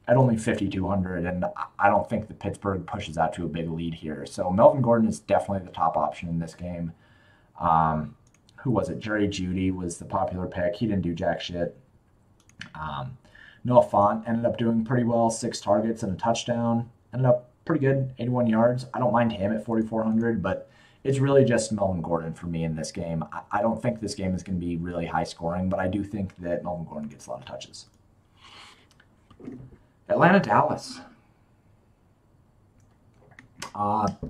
at only 5,200, and I don't think that Pittsburgh pushes out to a big lead here. So Melvin Gordon is definitely the top option in this game. Who was it? Jerry Jeudy was the popular pick. He didn't do jack shit. Noah Fant ended up doing pretty well, 6 targets and a touchdown. Ended up pretty good, 81 yards. I don't mind him at 4,400, but it's really just Melvin Gordon for me in this game. I don't think this game is going to be really high scoring, but I do think that Melvin Gordon gets a lot of touches. Atlanta, Dallas.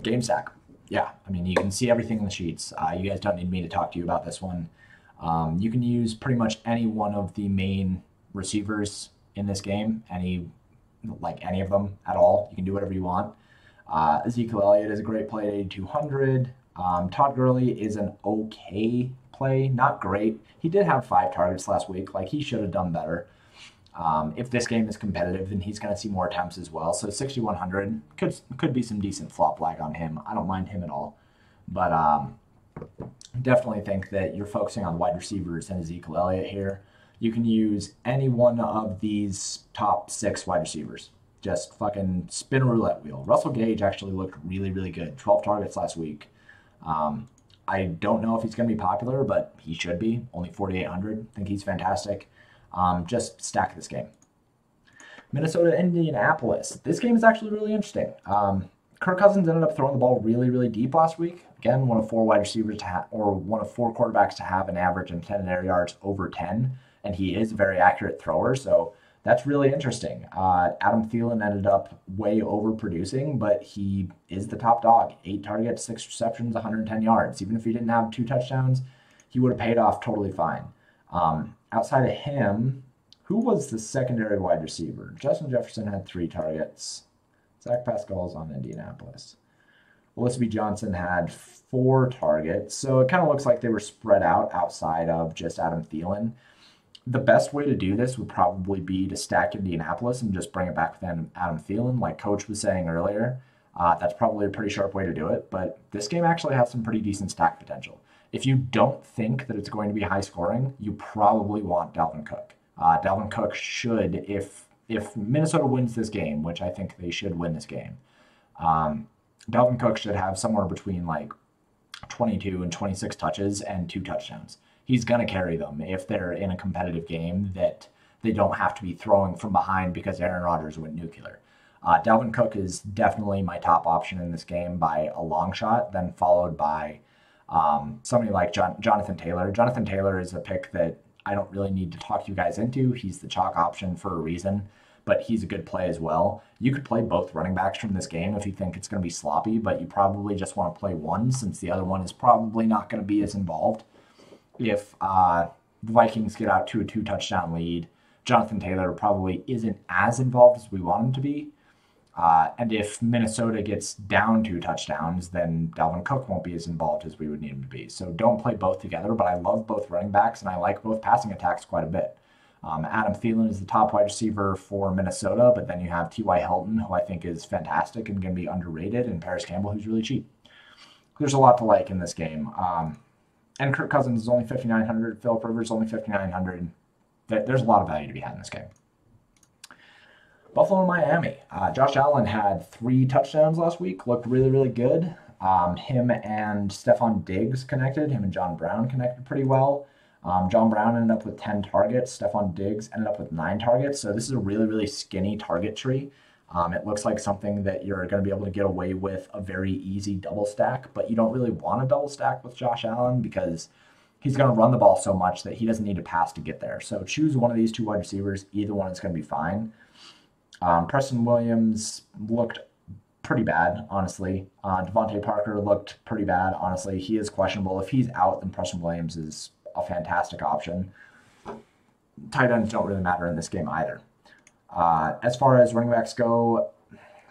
Game stack. Yeah, I mean, you can see everything in the sheets. You guys don't need me to talk to you about this one. You can use pretty much any one of the main receivers in this game, any of them at all. You can do whatever you want. Ezekiel Elliott is a great play at 8,200. Todd Gurley is an okay play, not great. He did have 5 targets last week. Like, he should have done better. If this game is competitive, then he's going to see more attempts as well. So 6,100 could be some decent flop lag on him. I don't mind him at all. But definitely think that you're focusing on wide receivers and Ezekiel Elliott here. You can use any one of these top 6 wide receivers. Just fucking spin a roulette wheel. Russell Gage actually looked really, really good. 12 targets last week. I don't know if he's going to be popular, but he should be. Only 4,800. I think he's fantastic. Just stack this game. Minnesota, Indianapolis. This game is actually really interesting. Kirk Cousins ended up throwing the ball really, really deep last week. Again, one of 4 wide receivers one of 4 quarterbacks to have an average intended air yards over 10, and he is a very accurate thrower, so that's really interesting. Adam Thielen ended up way overproducing, but he is the top dog. 8 targets, 6 receptions, 110 yards. Even if he didn't have 2 touchdowns, he would have paid off totally fine. Outside of him, who was the secondary wide receiver? Justin Jefferson had 3 targets. Zach Pascal's on Indianapolis. Olisby Johnson had 4 targets. So it kind of looks like they were spread out outside of just Adam Thielen. The best way to do this would probably be to stack Indianapolis and just bring it back with Adam Thielen, like Coach was saying earlier. That's probably a pretty sharp way to do it, but this game actually has some pretty decent stack potential. If you don't think that it's going to be high scoring, you probably want Dalvin Cook. Dalvin Cook should, if Minnesota wins this game, which I think they should win this game, Dalvin Cook should have somewhere between like 22 and 26 touches and 2 touchdowns. He's going to carry them if they're in a competitive game that they don't have to be throwing from behind because Aaron Rodgers went nuclear. Dalvin Cook is definitely my top option in this game by a long shot, then followed by somebody like Jonathan Taylor. Jonathan Taylor is a pick that I don't really need to talk you guys into. He's the chalk option for a reason, but he's a good play as well. You could play both running backs from this game if you think it's going to be sloppy, but you probably just want to play one since the other one is probably not going to be as involved. If the Vikings get out to a 2-touchdown lead, Jonathan Taylor probably isn't as involved as we want him to be. And if Minnesota gets down 2 touchdowns, then Dalvin Cook won't be as involved as we would need him to be. So don't play both together, but I love both running backs, and I like both passing attacks quite a bit. Adam Thielen is the top wide receiver for Minnesota, but then you have T.Y. Hilton, who I think is fantastic and going to be underrated, and Paris Campbell, who's really cheap. There's a lot to like in this game. And Kirk Cousins is only 5,900. Philip Rivers is only 5,900. There's a lot of value to be had in this game. Buffalo and Miami. Josh Allen had 3 touchdowns last week. Looked really, really good. Him and Stephon Diggs connected. Him and John Brown connected pretty well. John Brown ended up with 10 targets. Stephon Diggs ended up with 9 targets. So this is a really, really skinny target tree. It looks like something that you're going to be able to get away with a very easy double stack, but you don't really want a double stack with Josh Allen because he's going to run the ball so much that he doesn't need to pass to get there. So choose one of these 2 wide receivers. Either one is going to be fine. Preston Williams looked pretty bad, honestly. Devontae Parker looked pretty bad, honestly. He is questionable. If he's out, then Preston Williams is a fantastic option. Tight ends don't really matter in this game either. As far as running backs go,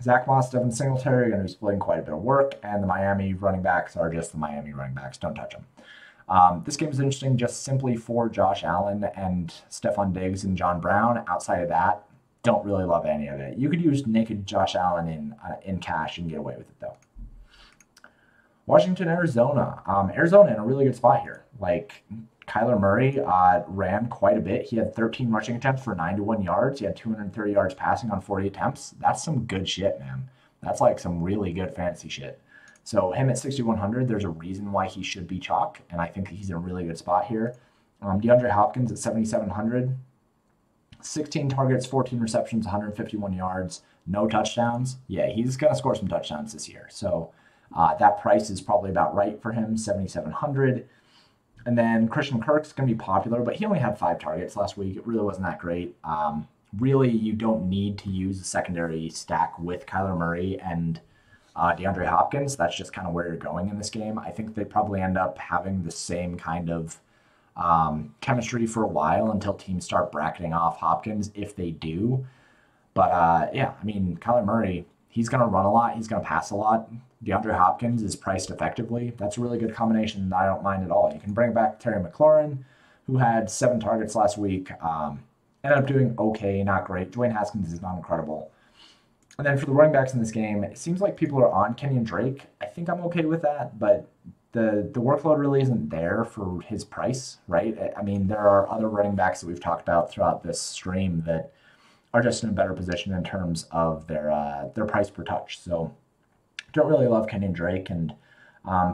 Zach Moss, Devin Singletary are going to be splitting quite a bit of work, and the Miami running backs are just the Miami running backs. Don't touch them. This game is interesting just simply for Josh Allen and Stephon Diggs and John Brown. Outside of that, don't really love any of it. You could use naked Josh Allen in cash and get away with it, though. Washington, Arizona. Arizona in a really good spot here. Like, Kyler Murray ran quite a bit. He had 13 rushing attempts for 91 yards. He had 230 yards passing on 40 attempts. That's some good shit, man. That's like some really good fantasy shit. So him at 6,100, there's a reason why he should be chalk, and I think he's in a really good spot here. DeAndre Hopkins at 7,700. 16 targets, 14 receptions, 151 yards, no touchdowns. Yeah, he's going to score some touchdowns this year. So that price is probably about right for him, 7,700. And then Christian Kirk's going to be popular, but he only had 5 targets last week. It really wasn't that great. Really, you don't need to use a secondary stack with Kyler Murray and DeAndre Hopkins. That's just kind of where you're going in this game. I think they probably end up having the same kind of chemistry for a while until teams start bracketing off Hopkins if they do. But yeah, I mean, Kyler Murray, he's going to run a lot. He's going to pass a lot. DeAndre Hopkins is priced effectively. That's a really good combination that I don't mind at all. You can bring back Terry McLaurin, who had 7 targets last week. Ended up doing okay, not great. Dwayne Haskins is not incredible. And then for the running backs in this game, it seems like people are on Kenyon Drake. I think I'm okay with that, but the workload really isn't there for his price, right? I mean, there are other running backs that we've talked about throughout this stream that are just in a better position in terms of their price per touch. So don't really love Kenyon Drake, and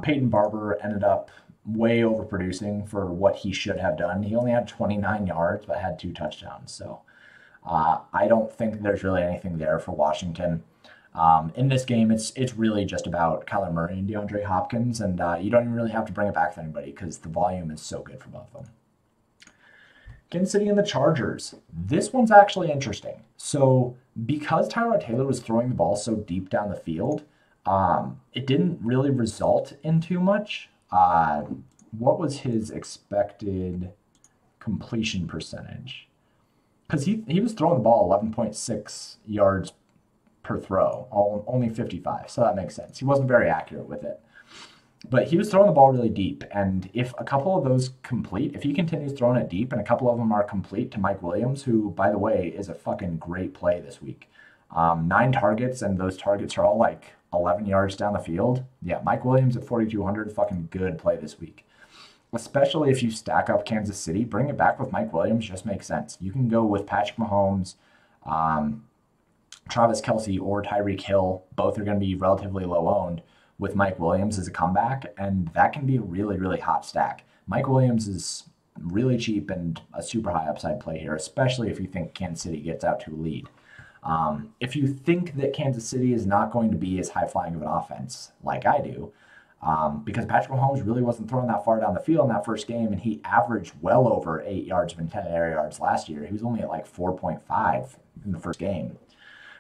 Peyton Barber ended up way overproducing for what he should have done. He only had 29 yards, but had 2 touchdowns. So I don't think there's really anything there for Washington. In this game, it's really just about Kyler Murray and DeAndre Hopkins, and you don't even really have to bring it back with anybody because the volume is so good for both of them. Kansas City and the Chargers. This one's actually interesting. So because Tyrod Taylor was throwing the ball so deep down the field, it didn't really result in too much. What was his expected completion percentage? Because he was throwing the ball 11.6 yards per throw, only 55, so that makes sense. He wasn't very accurate with it. But he was throwing the ball really deep, and if a couple of those complete, if he continues throwing it deep and a couple of them are complete to Mike Williams, who, by the way, is a fucking great play this week. 9 targets, and those targets are all like 11 yards down the field. Yeah, Mike Williams at 4,200, fucking good play this week. Especially if you stack up Kansas City, bring it back with Mike Williams just makes sense. You can go with Patrick Mahomes, Travis Kelce, or Tyreek Hill. Both are going to be relatively low owned with Mike Williams as a comeback, and that can be a really, really hot stack. Mike Williams is really cheap and a super high upside play here, especially if you think Kansas City gets out to a lead. If you think that Kansas City is not going to be as high-flying of an offense like I do, because Patrick Mahomes really wasn't throwing that far down the field in that first game, and he averaged well over 8 yards of intended air yards last year. He was only at like 4.5 in the first game.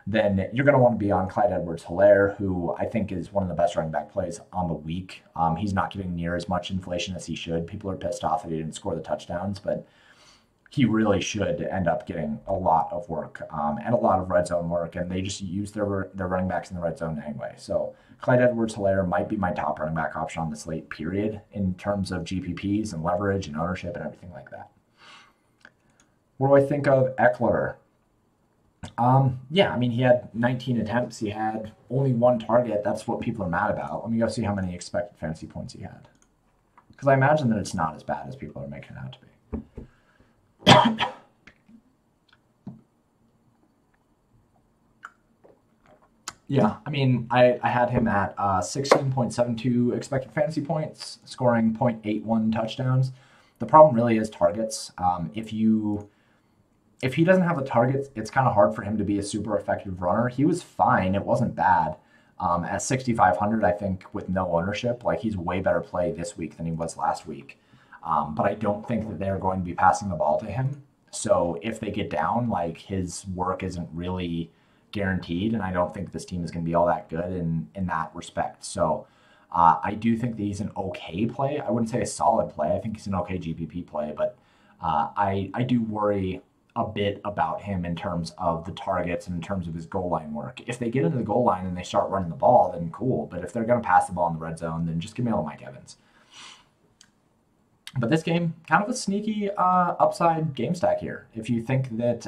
Then you're going to want to be on Clyde Edwards-Helaire, who I think is one of the best running back plays on the week. He's not getting near as much inflation as he should. People are pissed off that he didn't score the touchdowns, but he really should end up getting a lot of work and a lot of red zone work, and they just use their running backs in the red zone anyway. So Clyde Edwards-Helaire might be my top running back option on the slate, period, in terms of GPPs and leverage and ownership and everything like that. What do I think of Eckler? Yeah, I mean, he had 19 attempts. He had only 1 target. That's what people are mad about. Let me go see how many expected fantasy points he had. Because I imagine that it's not as bad as people are making it out to be. Yeah, I mean, I had him at 16.72 expected fantasy points, scoring 0.81 touchdowns. The problem really is targets. If he doesn't have the targets, it's kind of hard for him to be a super effective runner. He was fine. It wasn't bad. At 6,500, I think, with no ownership, like he's way better play this week than he was last week. But I don't think that they're going to be passing the ball to him. So if they get down, like his work isn't really guaranteed, and I don't think this team is going to be all that good in that respect. So I do think that he's an okay play. I wouldn't say a solid play. I think he's an okay GPP play, but I do worry a bit about him in terms of the targets and in terms of his goal line work. If they get into the goal line and they start running the ball, then cool. But if they're going to pass the ball in the red zone, then just give me all Mike Evans. But this game, kind of a sneaky upside game stack here. If you think that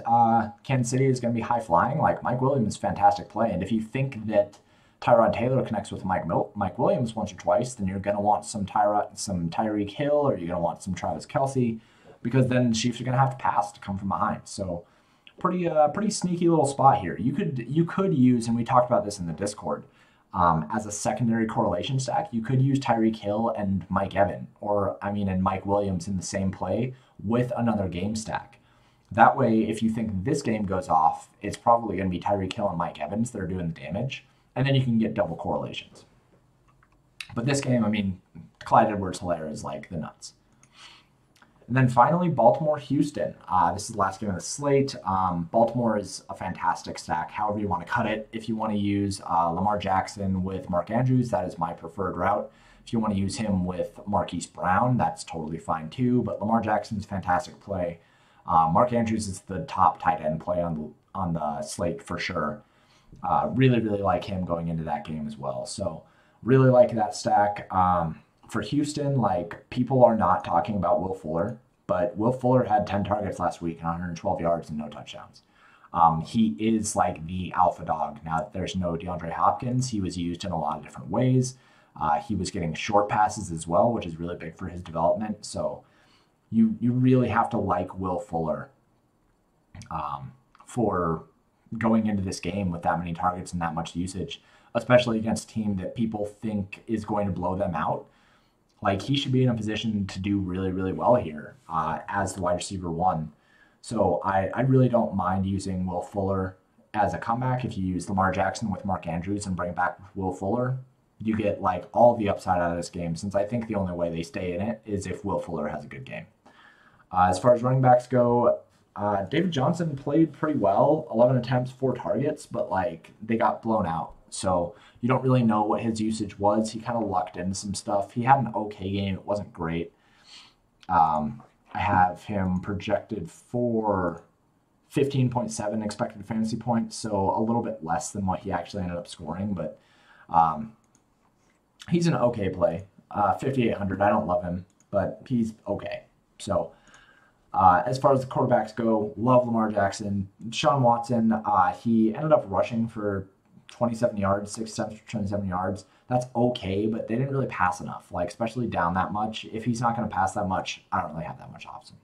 Kansas City is going to be high flying, like Mike Williams, fantastic play. And if you think that Tyrod Taylor connects with Mike Williams once or twice, then you're going to want some Tyreek Hill, or you're going to want some Travis Kelce, because then the Chiefs are going to have to pass to come from behind. So pretty sneaky little spot here. You could use, and we talked about this in the Discord, as a secondary correlation stack, you could use Tyreek Hill and Mike Evans, and Mike Williams in the same play with another game stack. That way, if you think this game goes off, it's probably going to be Tyreek Hill and Mike Evans that are doing the damage, and then you can get double correlations. But this game, I mean, Clyde Edwards-Helaire is like the nuts. And then finally, Baltimore-Houston. This is the last game of the slate. Baltimore is a fantastic stack, however you want to cut it. If you want to use Lamar Jackson with Mark Andrews, that is my preferred route. If you want to use him with Marquise Brown, that's totally fine too. But Lamar Jackson's fantastic play. Mark Andrews is the top tight end play on the slate for sure. Really, really like him going into that game as well. So really like that stack. For Houston, like people are not talking about Will Fuller, but Will Fuller had 10 targets last week and 112 yards and no touchdowns. He is like the alpha dog. Now, there's no DeAndre Hopkins. He was used in a lot of different ways. He was getting short passes as well, which is really big for his development. So you really have to like Will Fuller for going into this game with that many targets and that much usage, especially against a team that people think is going to blow them out. Like he should be in a position to do really, really well here as the wide receiver one. So I really don't mind using Will Fuller as a comeback. If you use Lamar Jackson with Mark Andrews and bring back Will Fuller, you get like all the upside out of this game, since I think the only way they stay in it is if Will Fuller has a good game. As far as running backs go, David Johnson played pretty well, 11 attempts, 4 targets, but like they got blown out. So you don't really know what his usage was. He kind of lucked into some stuff. He had an okay game. It wasn't great. I have him projected for 15.7 expected fantasy points, so a little bit less than what he actually ended up scoring, but he's an okay play. 5,800, I don't love him, but he's okay. So as far as the quarterbacks go, love Lamar Jackson. Sean Watson, he ended up rushing for 27 yards, 6 attempts for 27 yards. That's okay, but they didn't really pass enough, like especially down that much. If he's not going to pass that much, I don't really have that much option.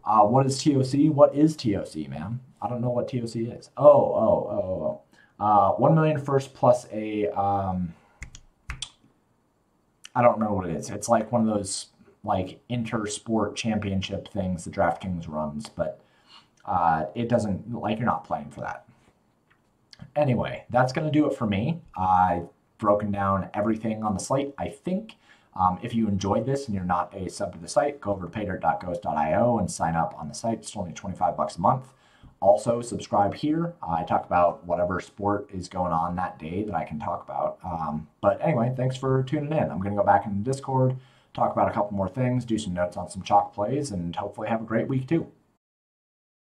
What is TOC? What is TOC, man? I don't know what TOC is. 1 million first plus a, I don't know what it is. It's like one of those like inter-sport championship things that DraftKings runs, but it doesn't, like you're not playing for that. Anyway, that's going to do it for me. I've broken down everything on the slate, I think. If you enjoyed this and you're not a sub to the site, go over to paydirt.ghost.io and sign up on the site. It's only $25 a month. Also, subscribe here. I talk about whatever sport is going on that day that I can talk about. But anyway, thanks for tuning in. I'm going to go back into Discord, talk about a couple more things, do some notes on some chalk plays, and hopefully have a great week too.